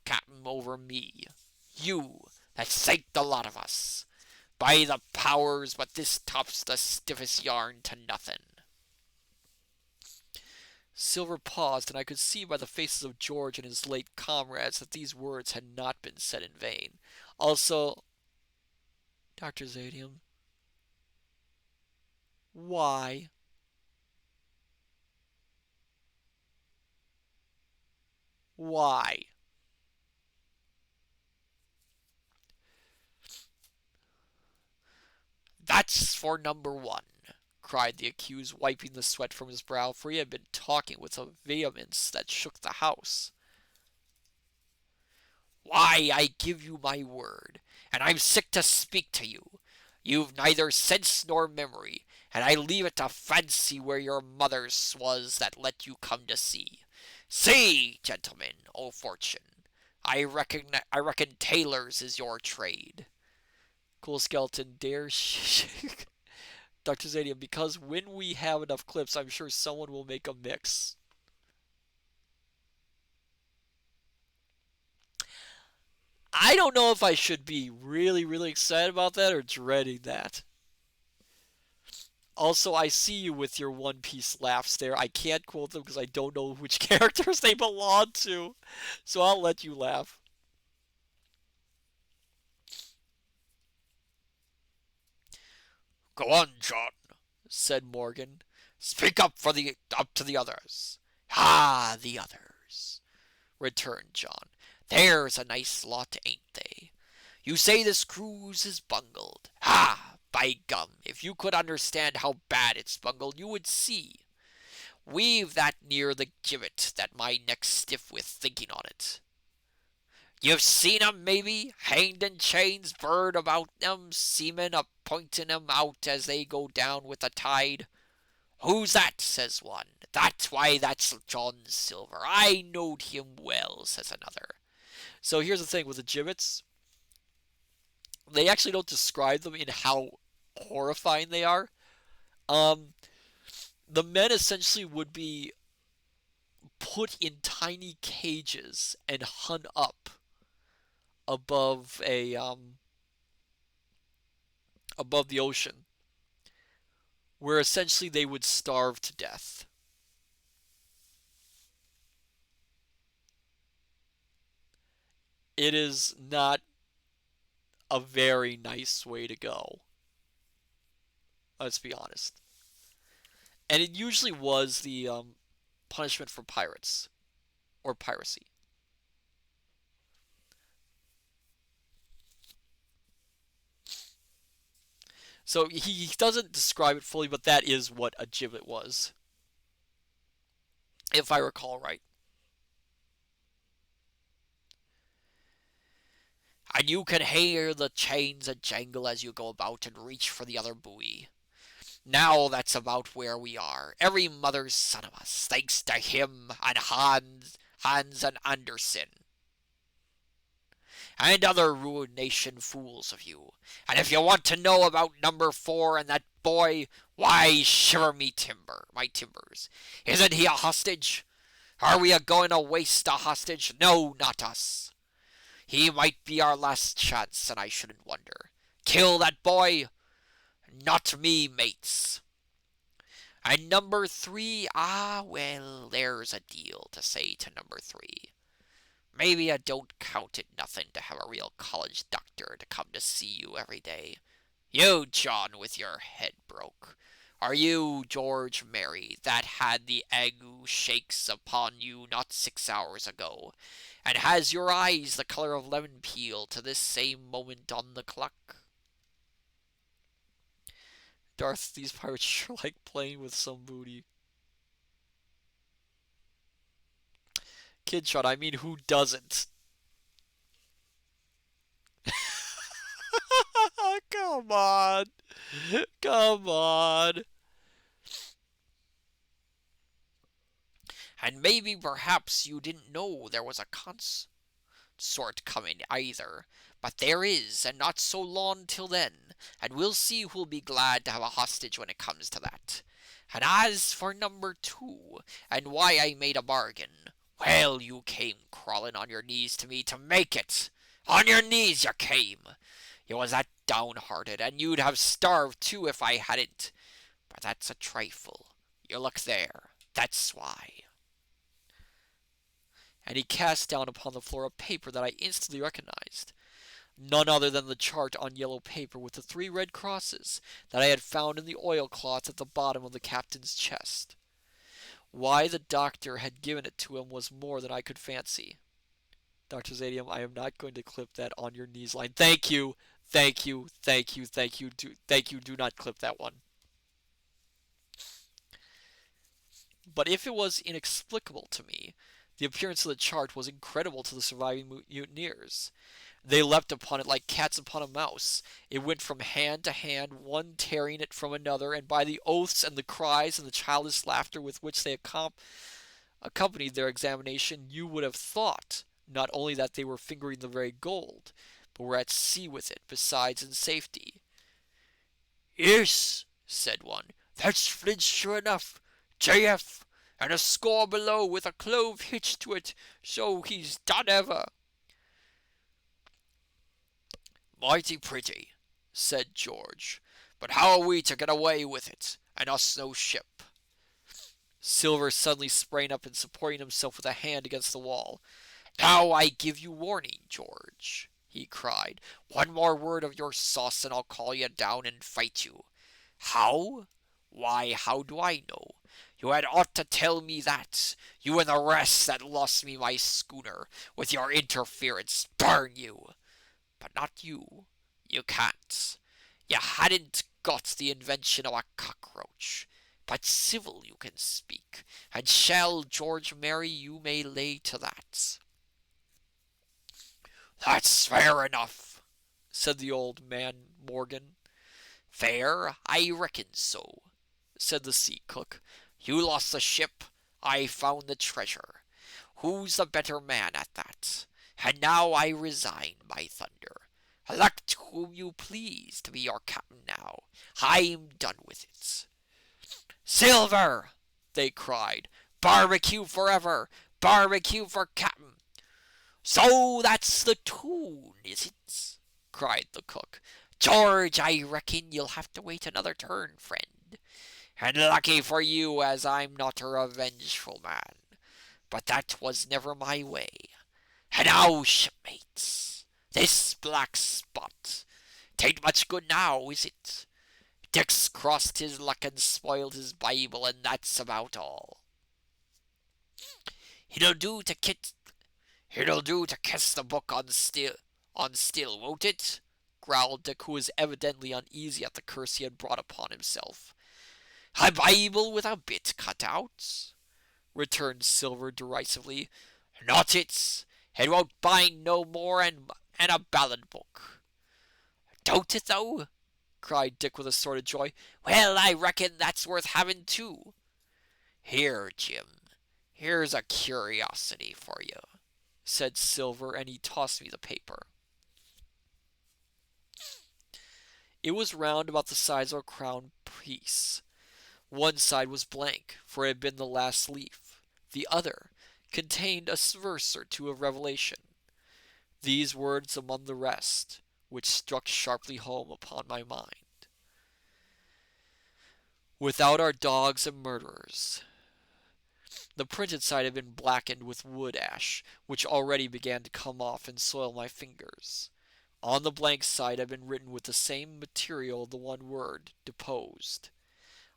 captain over me. You, that sank the lot of us. By the powers, but this tops the stiffest yarn to nothing." Silver paused, and I could see by the faces of George and his late comrades that these words had not been said in vain. Also, Dr. Zadium, why? Why? "That's for number one," cried the accused, wiping the sweat from his brow, for he had been talking with a vehemence that shook the house. "Why, I give you my word, and I'm sick to speak to you. You've neither sense nor memory, and I leave it to fancy where your mother's was that let you come to sea. See, gentlemen, o' fortune, I reckon tailors is your trade." Cool Skeleton dares. Dr. Zadium, because when we have enough clips, I'm sure someone will make a mix. I don't know if I should be really, really excited about that or dreading that. Also, I see you with your One Piece laughs there. I can't quote them because I don't know which characters they belong to. So I'll let you laugh. "Go on, John," said Morgan. "Speak up to the others." "Ah, the others," returned John. "There's a nice lot, ain't they? You say this cruise is bungled. Ah, by gum, if you could understand how bad it's bungled, you would see. We've that near the gibbet that my neck's stiff with thinking on it. You've seen 'em, maybe, hanged in chains, bird about 'em, seamen a pointing 'em out as they go down with the tide. 'Who's that?' says one. 'Why, that's John Silver. I knowed him well,' says another. So here's the thing with the gibbets, they actually don't describe them in how horrifying they are. Um, the men essentially would be put in tiny cages and hung up above a above the ocean, where essentially they would starve to death. It is not a very nice way to go. Let's be honest. And it usually was the punishment for pirates or piracy. So he doesn't describe it fully, but that is what a gibbet was, if I recall right. And you can hear the chains a jangle as you go about and reach for the other buoy. Now that's about where we are. Every mother's son of us, thanks to him and Hans and Anderson, and other ruination fools of you. And if you want to know about number 4 and that boy, why shiver my timbers. Isn't he a hostage? Are we a going to waste a hostage? No, not us. He might be our last chance, and I shouldn't wonder. Kill that boy? Not me, mates. And number 3, well, there's a deal to say to number 3. Maybe I don't count it nothing to have a real college doctor to come to see you every day. You, John, with your head broke. Are you George Mary that had the ague shakes upon you not 6 hours ago, and has your eyes the color of lemon peel to this same moment on the clock? Darth, these pirates sure like playing with some booty. Kidshot, I mean, who doesn't? Come on. Come on. And maybe perhaps you didn't know there was a consort coming either. But there is, and not so long till then, and we'll see who'll be glad to have a hostage when it comes to that. And as for number 2, and why I made a bargain, well, you came crawling on your knees to me to make it. On your knees you came. You was that downhearted, and you'd have starved too if I hadn't. But that's a trifle. You look there. That's why. And he cast down upon the floor a paper that I instantly recognized. None other than the chart on yellow paper with the 3 red crosses that I had found in the oilcloth at the bottom of the captain's chest. Why the doctor had given it to him was more than I could fancy. Dr. Zadium, I am not going to clip that on your knees line. Thank you, thank you, thank you, thank you, thank you. Do not clip that one. But if it was inexplicable to me, the appearance of the chart was incredible to the surviving mutineers. They leapt upon it like cats upon a mouse. It went from hand to hand, one tearing it from another, and by the oaths and the cries and the childish laughter with which they accompanied their examination, you would have thought not only that they were fingering the very gold, but were at sea with it, besides, in safety. Yes, said one, that's Flint sure enough. J.F., and a score below with a clove hitched to it, so he's done ever. Mighty pretty, said George, but how are we to get away with it, and us no ship? Silver suddenly sprang up and supporting himself with a hand against the wall. Now I give you warning, George, he cried. One more word of your sauce and I'll call you down and fight you. How? Why, how do I know? You had ought to tell me that. You and the rest that lost me my schooner with your interference. Burn you! But not you. You can't. You hadn't got the invention of a cockroach. But civil you can speak, and shall George Mary you may lay to that. That's fair enough, said the old man Morgan. Fair? I reckon so, said the sea cook. You lost the ship, I found the treasure. Who's the better man at that? And now I resign, by thunder. Elect whom you please to be your captain now. I'm done with it. Silver! They cried. Barbecue forever! Barbecue for captain! So that's the tune, is it? Cried the cook. George, I reckon you'll have to wait another turn, friend. And lucky for you, as I'm not a revengeful man. But that was never my way. And now, shipmates, this black spot tain't much good now, is it? Dick's crossed his luck and spoiled his Bible, and that's about all. It'll do to kit It'll do to kiss the book on still, won't it? Growled Dick, who was evidently uneasy at the curse he had brought upon himself. A Bible with a bit cut out? Returned Silver derisively. Not it. It won't bind no more and a ballad book. Don't it though? Cried Dick with a sort of joy. Well, I reckon that's worth having too. Here, Jim, here's a curiosity for you, said Silver, and he tossed me the paper. It was round about the size of a crown piece. One side was blank, for it had been the last leaf. The other contained a verse or two of Revelation. These words among the rest, which struck sharply home upon my mind. Without our dogs and murderers. The printed side had been blackened with wood ash, which already began to come off and soil my fingers. On the blank side had been written with the same material the one word, deposed.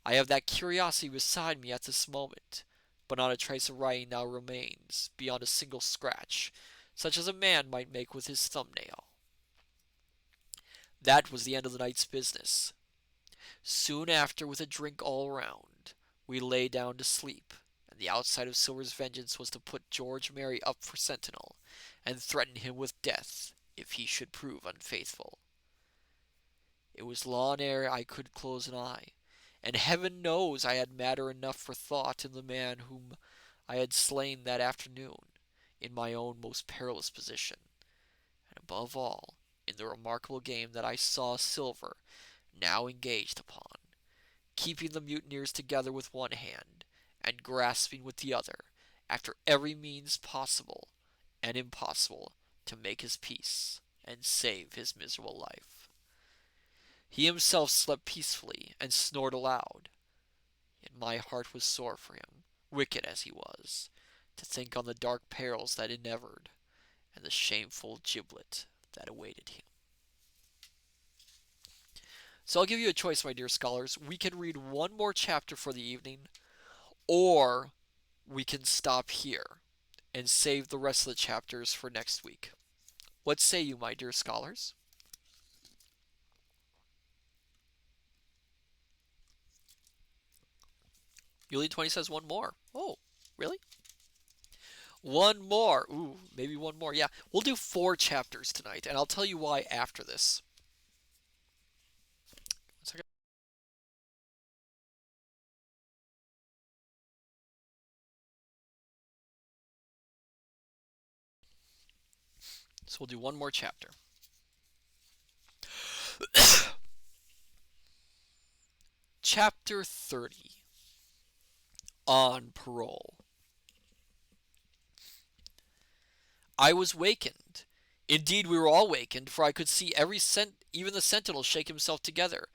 I have that curiosity beside me at this moment, but not a trace of writing now remains, beyond a single scratch, such as a man might make with his thumbnail. That was the end of the night's business. Soon after, with a drink all round, we lay down to sleep, and the outside of Silver's vengeance was to put George Merry up for sentinel, and threaten him with death if he should prove unfaithful. It was long ere I could close an eye, and heaven knows I had matter enough for thought in the man whom I had slain that afternoon, in my own most perilous position, and above all, in the remarkable game that I saw Silver now engaged upon, keeping the mutineers together with one hand, and grasping with the other, after every means possible and impossible, to make his peace and save his miserable life. He himself slept peacefully and snored aloud, yet my heart was sore for him, wicked as he was, to think on the dark perils that endeavored, and the shameful giblet that awaited him. So I'll give you a choice, my dear scholars. We can read one more chapter for the evening, or we can stop here and save the rest of the chapters for next week. What say you, my dear scholars? Yuli20 says one more. Oh, really? One more. Ooh, maybe one more. Yeah, we'll do 4 chapters tonight, and I'll tell you why after this. 1 second. So we'll do one more chapter. Chapter 30. On parole. I was wakened. Indeed, we were all wakened, for I could see even the sentinel shake himself together,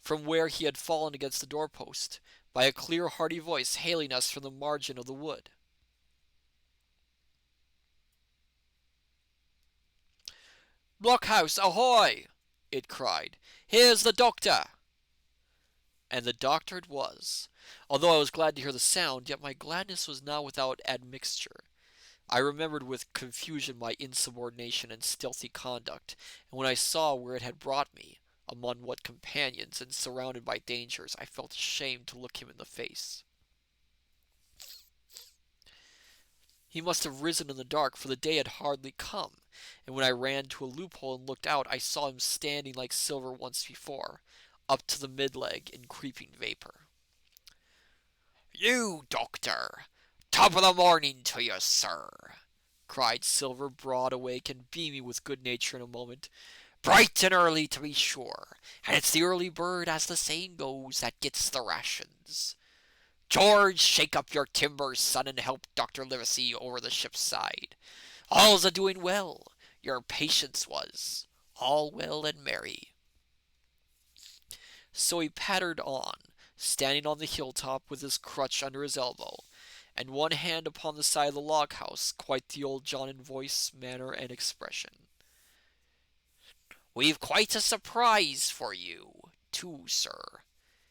from where he had fallen against the doorpost, by a clear, hearty voice hailing us from the margin of the wood. "Blockhouse, ahoy!" it cried. "Here's the doctor!" And the doctor it was. Although I was glad to hear the sound, yet my gladness was not without admixture. I remembered with confusion my insubordination and stealthy conduct, and when I saw where it had brought me, among what companions, and surrounded by dangers, I felt ashamed to look him in the face. He must have risen in the dark, for the day had hardly come, and when I ran to a loophole and looked out, I saw him standing like Silver once before, up to the mid-leg in creeping vapor. "You, doctor! Top of the morning to you, sir!" cried Silver, broad awake and beaming with good nature in a moment. "Bright and early, to be sure, and it's the early bird, as the saying goes, that gets the rations. George, shake up your timbers, son, and help Dr. Livesey over the ship's side. All's a doing well. Your patience was. All well and merry." So he pattered on, standing on the hilltop with his crutch under his elbow, and one hand upon the side of the log house, quite the old John in voice, manner, and expression. "We've quite a surprise for you, too, sir,"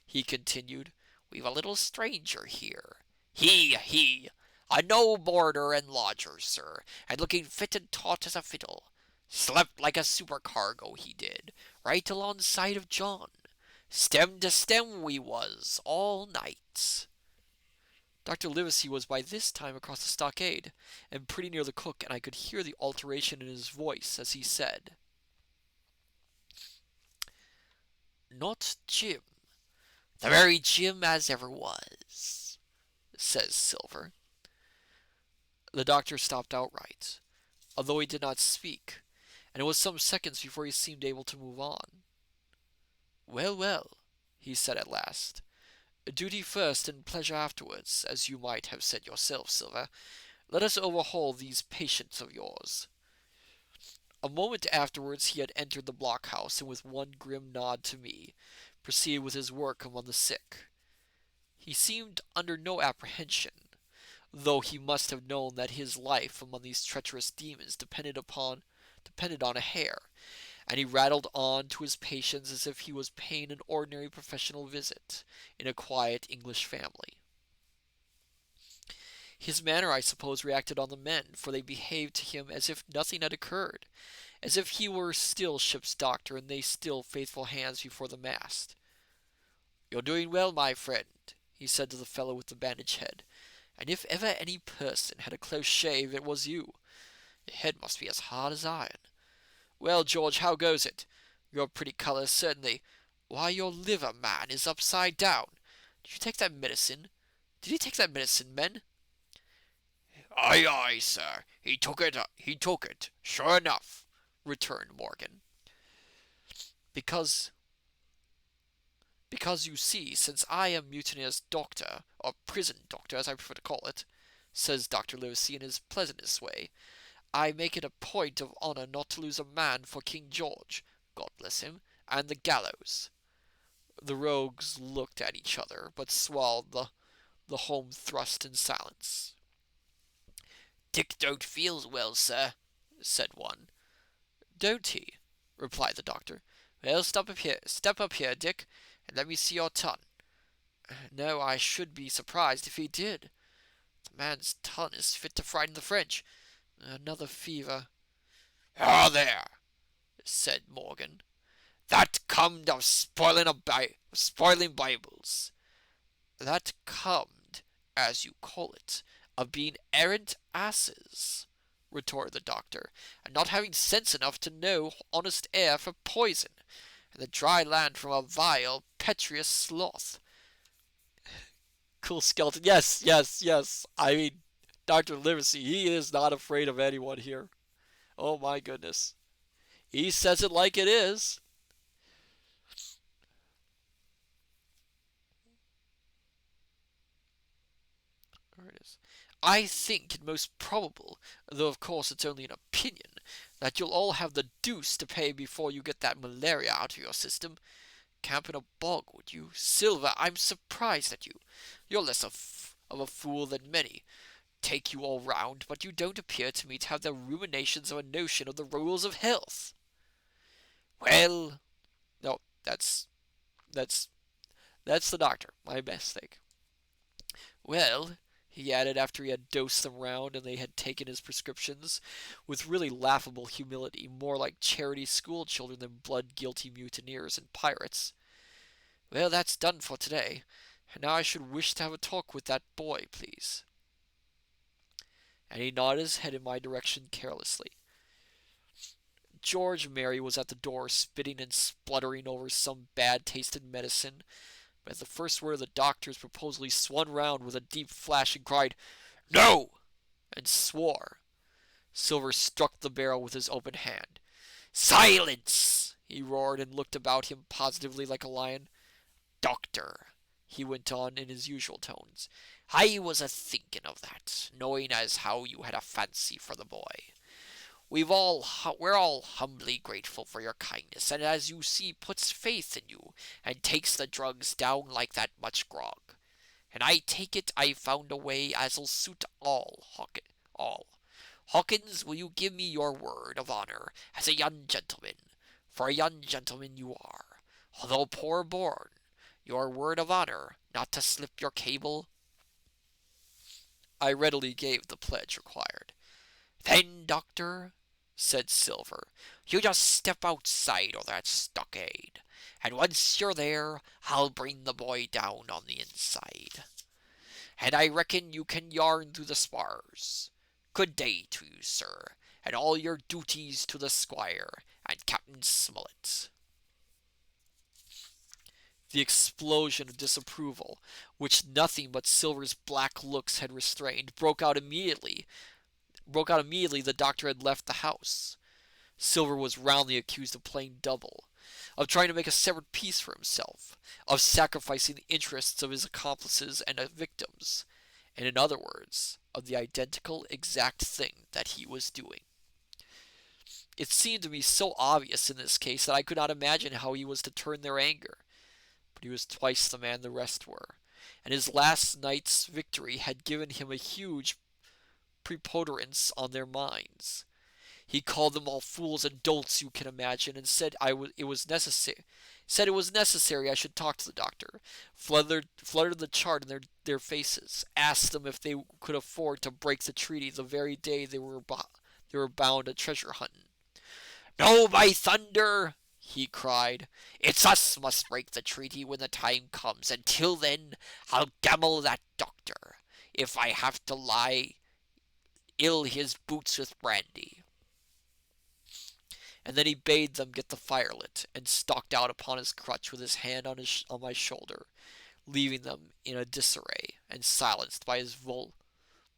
he continued. "We've a little stranger here. He, a no boarder and lodger, sir, and looking fit and taut as a fiddle. Slept like a supercargo, he did, right alongside of John. Stem to stem we was, all night." Dr. Livesey was by this time across the stockade, and pretty near the cook, and I could hear the alteration in his voice as he said, "Not Jim." "The very Jim as ever was," says Silver. The doctor stopped outright, although he did not speak, and it was some seconds before he seemed able to move on. "Well, well," he said at last, "duty first and pleasure afterwards, as you might have said yourself, Silver. Let us overhaul these patients of yours." A moment afterwards he had entered the blockhouse, and with one grim nod to me, proceeded with his work among the sick. He seemed under no apprehension, though he must have known that his life among these treacherous demons depended on a hair, and he rattled on to his patients as if he was paying an ordinary professional visit in a quiet English family. His manner, I suppose, reacted on the men, for they behaved to him as if nothing had occurred, as if he were still ship's doctor and they still faithful hands before the mast. "You're doing well, my friend," he said to the fellow with the bandaged head, "and if ever any person had a close shave, it was you. Your head must be as hard as iron. Well, George, how goes it? Your pretty colours, certainly. Why, your liver, man, is upside down. Did you take that medicine? Did he take that medicine, men?" "Aye, aye, sir, he took it, sure enough," returned Morgan. Because you see, since I am Mutineer's doctor, or prison doctor, as I prefer to call it, says Dr. Livesey in his pleasantest way, I make it a point of honour not to lose a man for King George, God bless him, and the gallows." The rogues looked at each other, but swallowed the home thrust in silence. "Dick don't feel well, sir," said one. "Don't he?" replied the doctor. "Well, step up here, Dick, and let me see your tongue. No, I should be surprised if he did. The man's tongue is fit to frighten the French. Another fever." "Ah, there," said Morgan. "that comed of spoiling Bibles." "That comed, as you call it, of being arrant asses," retorted the doctor, "and not having sense enough to know honest air for poison, and the dry land from a vile, petuous sloth." Cool skeleton. Yes, yes, yes. I mean, Dr. Livesey, he is not afraid of anyone here. Oh my goodness. He says it like it is. There it is. "I think it most probable, though of course it's only an opinion, that you'll all have the deuce to pay before you get that malaria out of your system. Camp in a bog, would you? Silver, I'm surprised at you. You're less of a fool than many. Take you all round, but you don't appear to me to have the ruminations of a notion of the rules of health." "Well," No, that's the doctor. My mistake. "Well," he added after he had dosed them round and they had taken his prescriptions, with really laughable humility, more like charity school children than blood-guilty mutineers and pirates, "well, that's done for today, and now I should wish to have a talk with that boy, please." And he nodded his head in my direction carelessly. George Mary was at the door, spitting and spluttering over some bad-tasted medicine, but at the first word of the doctor's proposal he swung round with a deep flash and cried, "No!" and swore. Silver struck the barrel with his open hand. Silence! He roared and looked about him positively like a lion. Doctor, He went on in his usual tones. I was a thinking of that, knowing as how you had a fancy for the boy. We're all humbly grateful for your kindness, and as you see, puts faith in you, and takes the drugs down like that much grog. And I take it I've found a way as'll suit all. Hawkins, will you give me your word of honor as a young gentleman? For a young gentleman you are, although poor born. Your word of honor not to slip your cable? I readily gave the pledge required. Then, doctor, said Silver, you just step outside of that stockade, and once you're there, I'll bring the boy down on the inside. And I reckon you can yarn through the spars. Good day to you, sir, and all your duties to the squire and Captain Smollett. The explosion of disapproval, which nothing but Silver's black looks had restrained, broke out immediately. The doctor had left the house. Silver was roundly accused of playing double, of trying to make a separate peace for himself, of sacrificing the interests of his accomplices and victims, and in other words, of the identical exact thing that he was doing. It seemed to me so obvious in this case that I could not imagine how he was to turn their anger. But he was twice the man the rest were, and his last night's victory had given him a huge preponderance on their minds. He called them all fools and dolts you can imagine, and said it was necessary I should talk to the doctor, fluttered the chart in their faces, asked them if they could afford to break the treaty the very day they were bound a treasure hunting. No, by thunder, he cried, it's us must break the treaty when the time comes, and till then I'll gammel that doctor, if I have to lie ill his boots with brandy. And then he bade them get the fire lit, and stalked out upon his crutch with his hand on my shoulder, leaving them in a disarray, and silenced by his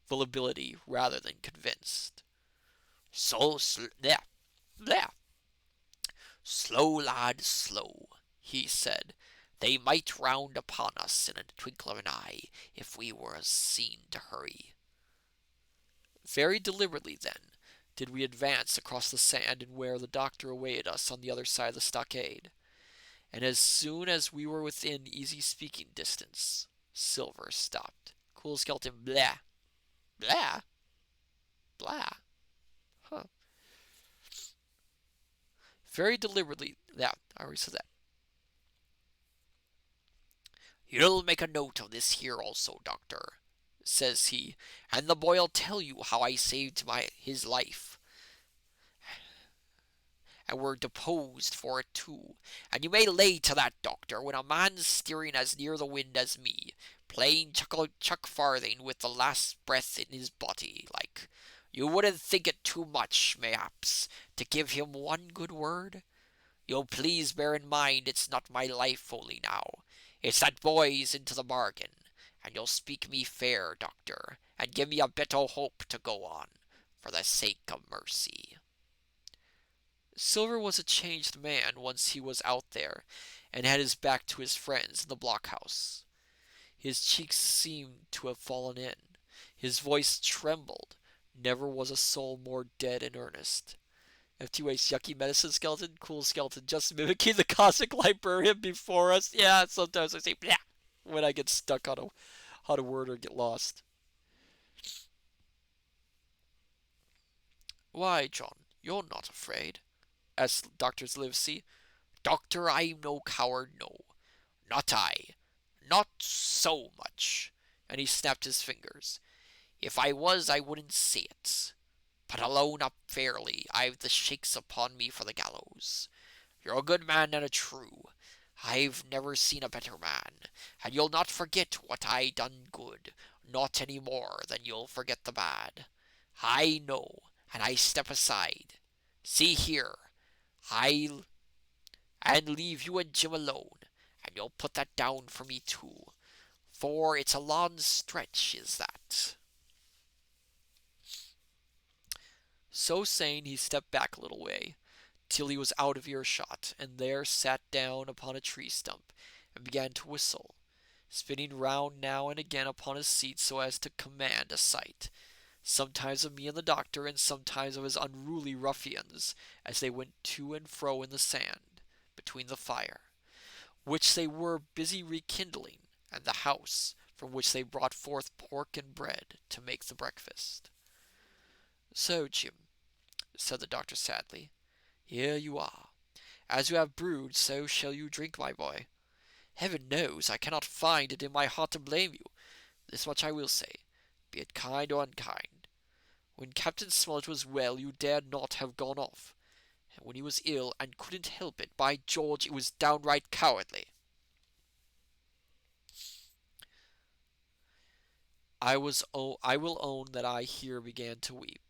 volubility rather than convinced. There. Slow, lad, slow, he said. They might round upon us in a twinkle of an eye if we were seen to hurry. Very deliberately, then, did we advance across the sand and where the doctor awaited us on the other side of the stockade. And as soon as we were within easy speaking distance, Silver stopped. Cool skeleton, blah. Blah? Blah? Huh. Very deliberately, yeah, I already said that. You'll make a note of this here also, doctor, says he, and the boy'll tell you how I saved his life, and were deposed for it too. And you may lay to that, doctor, when a man's steering as near the wind as me, playing chuck farthing with the last breath in his body, like, you wouldn't think it too much, mayhaps, to give him one good word? You'll please bear in mind it's not my life only now, it's that boy's into the bargain, and you'll speak me fair, doctor, and give me a bit o' hope to go on, for the sake of mercy. Silver was a changed man once he was out there, and had his back to his friends in the blockhouse. His cheeks seemed to have fallen in. His voice trembled. Never was a soul more dead in earnest. FTWA's yucky medicine skeleton, cool skeleton, just mimicking the cosmic librarian before us. Yeah, sometimes I say blah when I get stuck on a word or get lost. Why, John, you're not afraid? Asked Dr. Livesey. Doctor, I'm no coward, no. Not I. Not so much. And he snapped his fingers. If I was, I wouldn't say it. But alone up fairly, I've the shakes upon me for the gallows. You're a good man and a true. I've never seen a better man, and you'll not forget what I done good, not any more than you'll forget the bad. I know, and I step aside. See here, I'll and leave you and Jim alone, and you'll put that down for me too, for it's a long stretch, is that. So saying, he stepped back a little way, till he was out of earshot, and there sat down upon a tree stump, and began to whistle, spinning round now and again upon his seat so as to command a sight, sometimes of me and the doctor, and sometimes of his unruly ruffians, as they went to and fro in the sand, between the fire, which they were busy rekindling, and the house, from which they brought forth pork and bread to make the breakfast. "So, Jim," said the doctor sadly, "here you are. As you have brewed, so shall you drink, my boy. Heaven knows I cannot find it in my heart to blame you. This much I will say, be it kind or unkind. When Captain Smollett was well, you dared not have gone off, and when he was ill and couldn't help it, by George, it was downright cowardly." I will own that I here began to weep.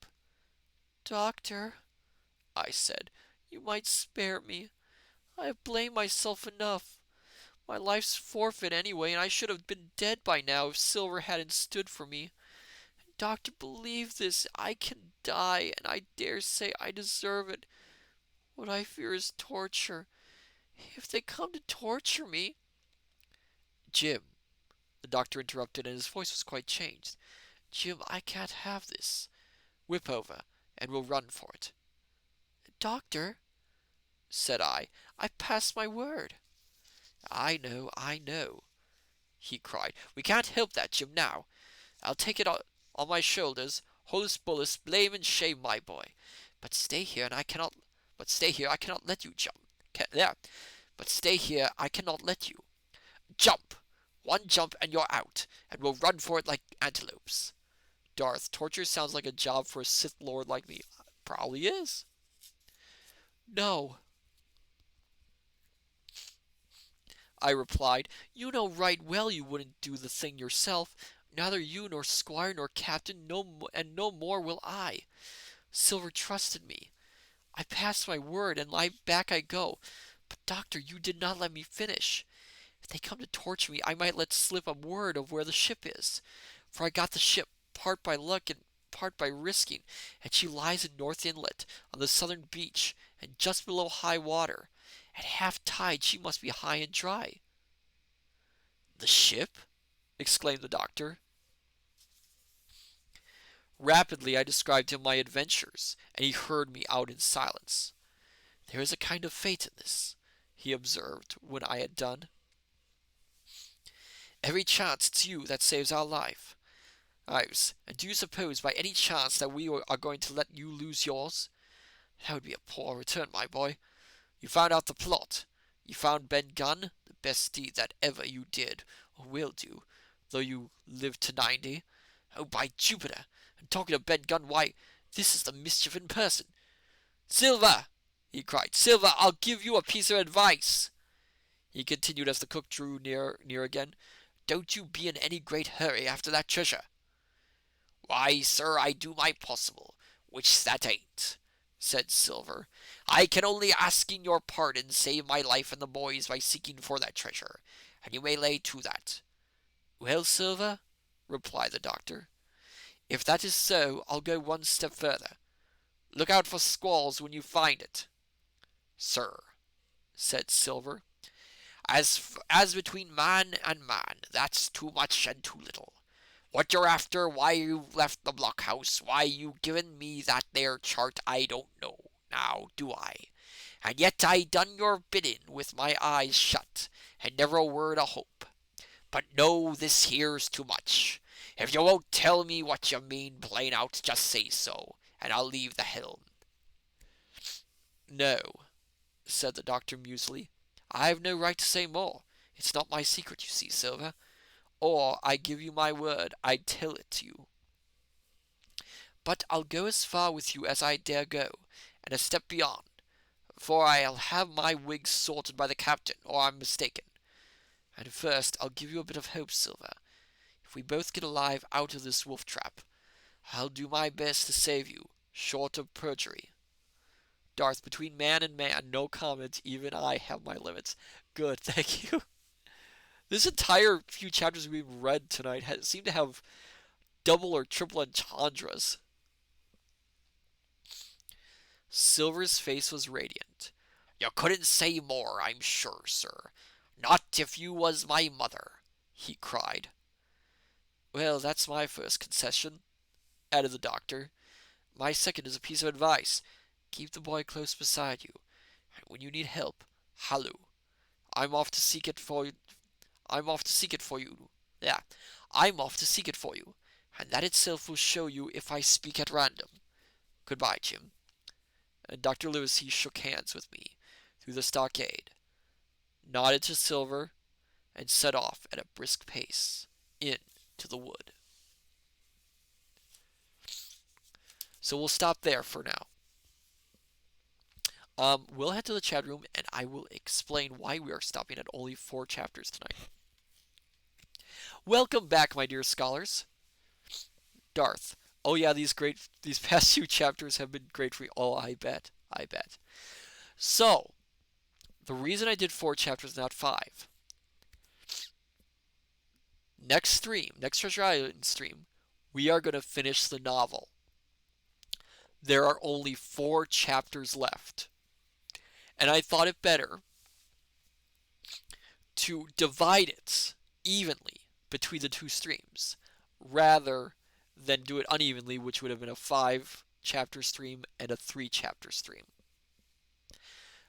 "Doctor," I said, "you might spare me. I have blamed myself enough. My life's forfeit anyway, and I should have been dead by now if Silver hadn't stood for me. Doctor, believe this. I can die, and I dare say I deserve it. What I fear is torture. If they come to torture me—" "Jim," the doctor interrupted, and his voice was quite changed. "Jim, I can't have this. Whip over, and we'll run for it." "Doctor," said I passed my word." I know," he cried. "We can't help that, Jim, now. I'll take it on my shoulders, holus bolus, blame and shame, my boy. But stay here, I cannot let you jump. There. But stay here, I cannot let you. Jump! One jump and you're out, and we'll run for it like antelopes. Darth, torture sounds like a job for a Sith Lord like me. Probably is." "No," I replied. "You know right well you wouldn't do the thing yourself. Neither you nor squire nor captain, and no more will I. Silver trusted me. I passed my word, and back I go. But, doctor, you did not let me finish. If they come to torture me, I might let slip a word of where the ship is. For I got the ship, part by luck and part by risking, and she lies in North Inlet, on the southern beach, and just below high water. At half tide she must be high and dry." "The ship?" exclaimed the doctor. Rapidly I described him my adventures, and he heard me out in silence. "There is a kind of fate in this," he observed, when I had done. "Every chance it's you that saves our life. Ives, and do you suppose by any chance that we are going to let you lose yours? That would be a poor return, my boy. You found out the plot. You found Ben Gunn, the best deed that ever you did, or will do, though you live to 90. Oh, by Jupiter! And talking of Ben Gunn, why, this is the mischief in person. Silver!" he cried. "Silver, I'll give you a piece of advice," he continued as the cook drew near again. "Don't you be in any great hurry after that treasure." "Why, sir, I do my possible, which that ain't," said Silver. "I can only, asking your pardon, save my life and the boys by seeking for that treasure, and you may lay to that." "Well, Silver," replied the doctor, "if that is so, I'll go one step further. Look out for squalls when you find it." "Sir," said Silver, as between man and man, that's too much and too little. What you're after, why you've left the blockhouse, why you given me that there chart, I don't know, now do I? And yet I done your bidding with my eyes shut, and never a word o' hope. But no, this here's too much. If you won't tell me what you mean plain out, just say so, and I'll leave the helm." "No," said the doctor musily. "I have no right to say more. It's not my secret, you see, Silver. Or I give you my word I'd tell it to you. But I'll go as far with you as I dare go, and a step beyond, for I'll have my wig sorted by the captain, or I'm mistaken. And first I'll give you a bit of hope, Silver. If we both get alive out of this wolf trap, I'll do my best to save you, short of perjury." Darth, between man and man, no comment. Even I have my limits. Good, thank you. This entire few chapters we've read tonight seem to have double or triple entendres. Silver's face was radiant. You couldn't say more, I'm sure, sir. Not if you was my mother, he cried. Well, that's my first concession, added the doctor. My second is a piece of advice. Keep the boy close beside you, and when you need help, halloo. I'm off to seek it for you. I'm off to seek it for you. Yeah, I'm off to seek it for you, and that itself will show you if I speak at random. Goodbye, Jim. And Dr. Lewis, he shook hands with me through the stockade, nodded to Silver, and set off at a brisk pace into the wood. So we'll stop there for now. We'll head to the chat room and I will explain why we are stopping at only 4 chapters tonight. Welcome back, my dear scholars. Darth. Oh yeah, these past few chapters have been great for you. Oh, I bet. So, the reason I did 4 chapters, not 5. Next Treasure Island stream, we are going to finish the novel. There are only 4 chapters left. And I thought it better to divide it evenly between the 2 streams rather than do it unevenly, which would have been a 5 chapter stream and a 3 chapter stream.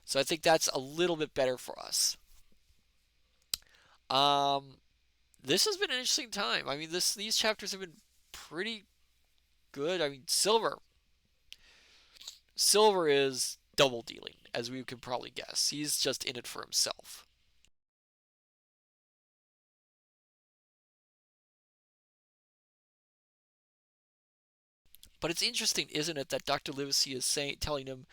So I think that's a little bit better for us. This has been an interesting time. I mean, these chapters have been pretty good. I mean, Silver is double dealing, as we can probably guess. He's just in it for himself. But it's interesting, isn't it, that Dr. Livesey is telling him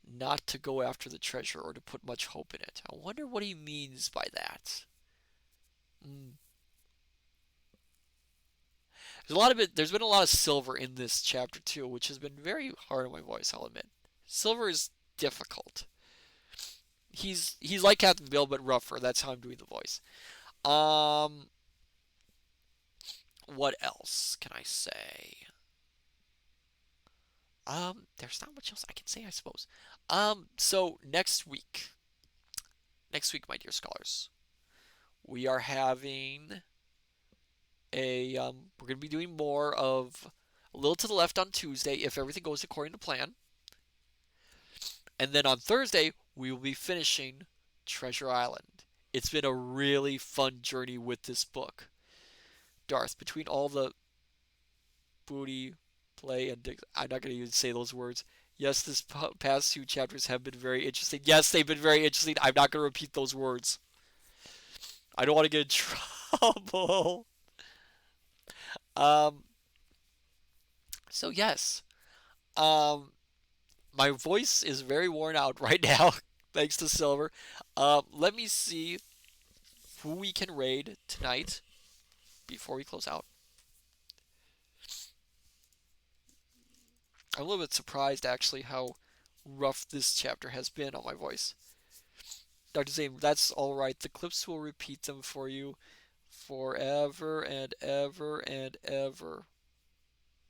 not to go after the treasure or to put much hope in it. I wonder what he means by that. There's been a lot of Silver in this chapter too, which has been very hard on my voice, I'll admit. Silver is difficult. He's like Captain Bill but rougher. That's how I'm doing the voice. What else can I say? There's not much else I can say, I suppose. So next week, my dear scholars, we are having we're going to be doing more of A Little to the Left on Tuesday if everything goes according to plan. And then on Thursday, we will be finishing Treasure Island. It's been a really fun journey with this book. Darth, between all the booty, play, and I'm not going to even say those words. Yes, this past 2 chapters have been very interesting. Yes, they've been very interesting. I'm not going to repeat those words. I don't want to get in trouble. So yes. My voice is very worn out right now, thanks to Silver. Let me see who we can raid tonight before we close out. I'm a little bit surprised, actually, how rough this chapter has been on my voice. Dr. Zane, that's alright. The clips will repeat them for you forever and ever and ever.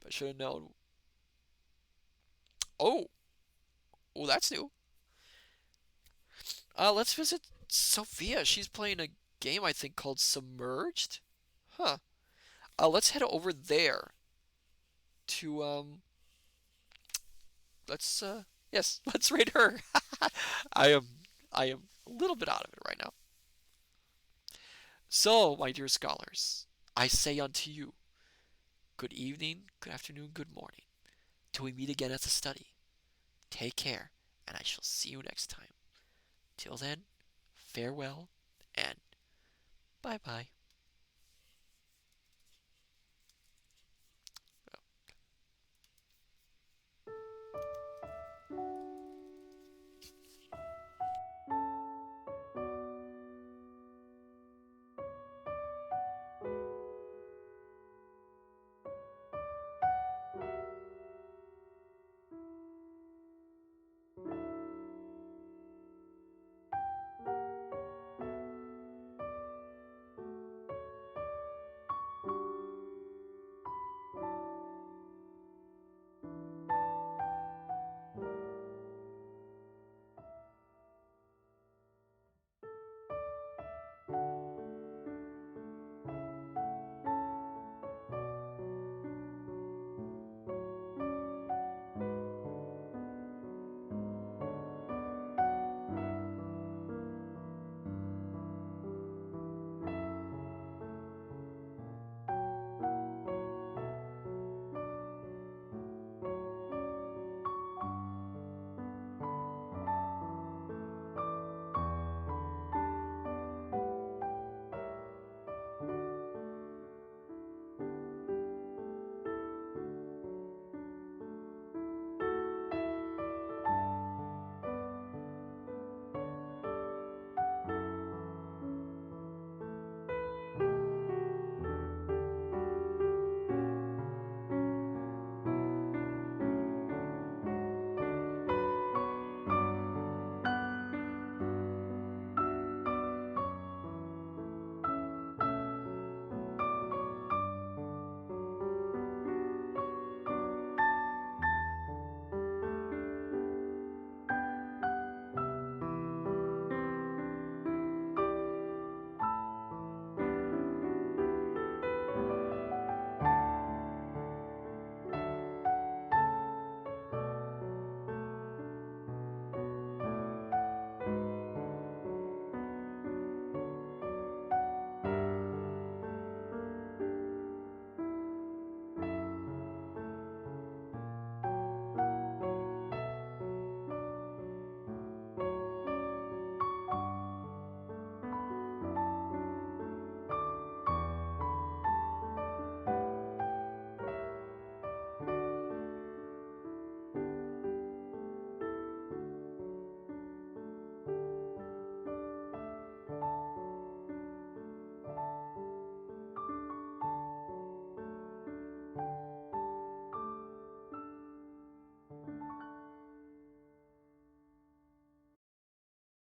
I should have known. Oh, that's new. Let's visit Sophia. She's playing a game, I think, called Submerged. Huh. Let's head over there to, yes, let's raid her. I am a little bit out of it right now. So, my dear scholars, I say unto you, good evening, good afternoon, good morning. Till we meet again at the study. Take care, and I shall see you next time. Till then, farewell, and bye-bye.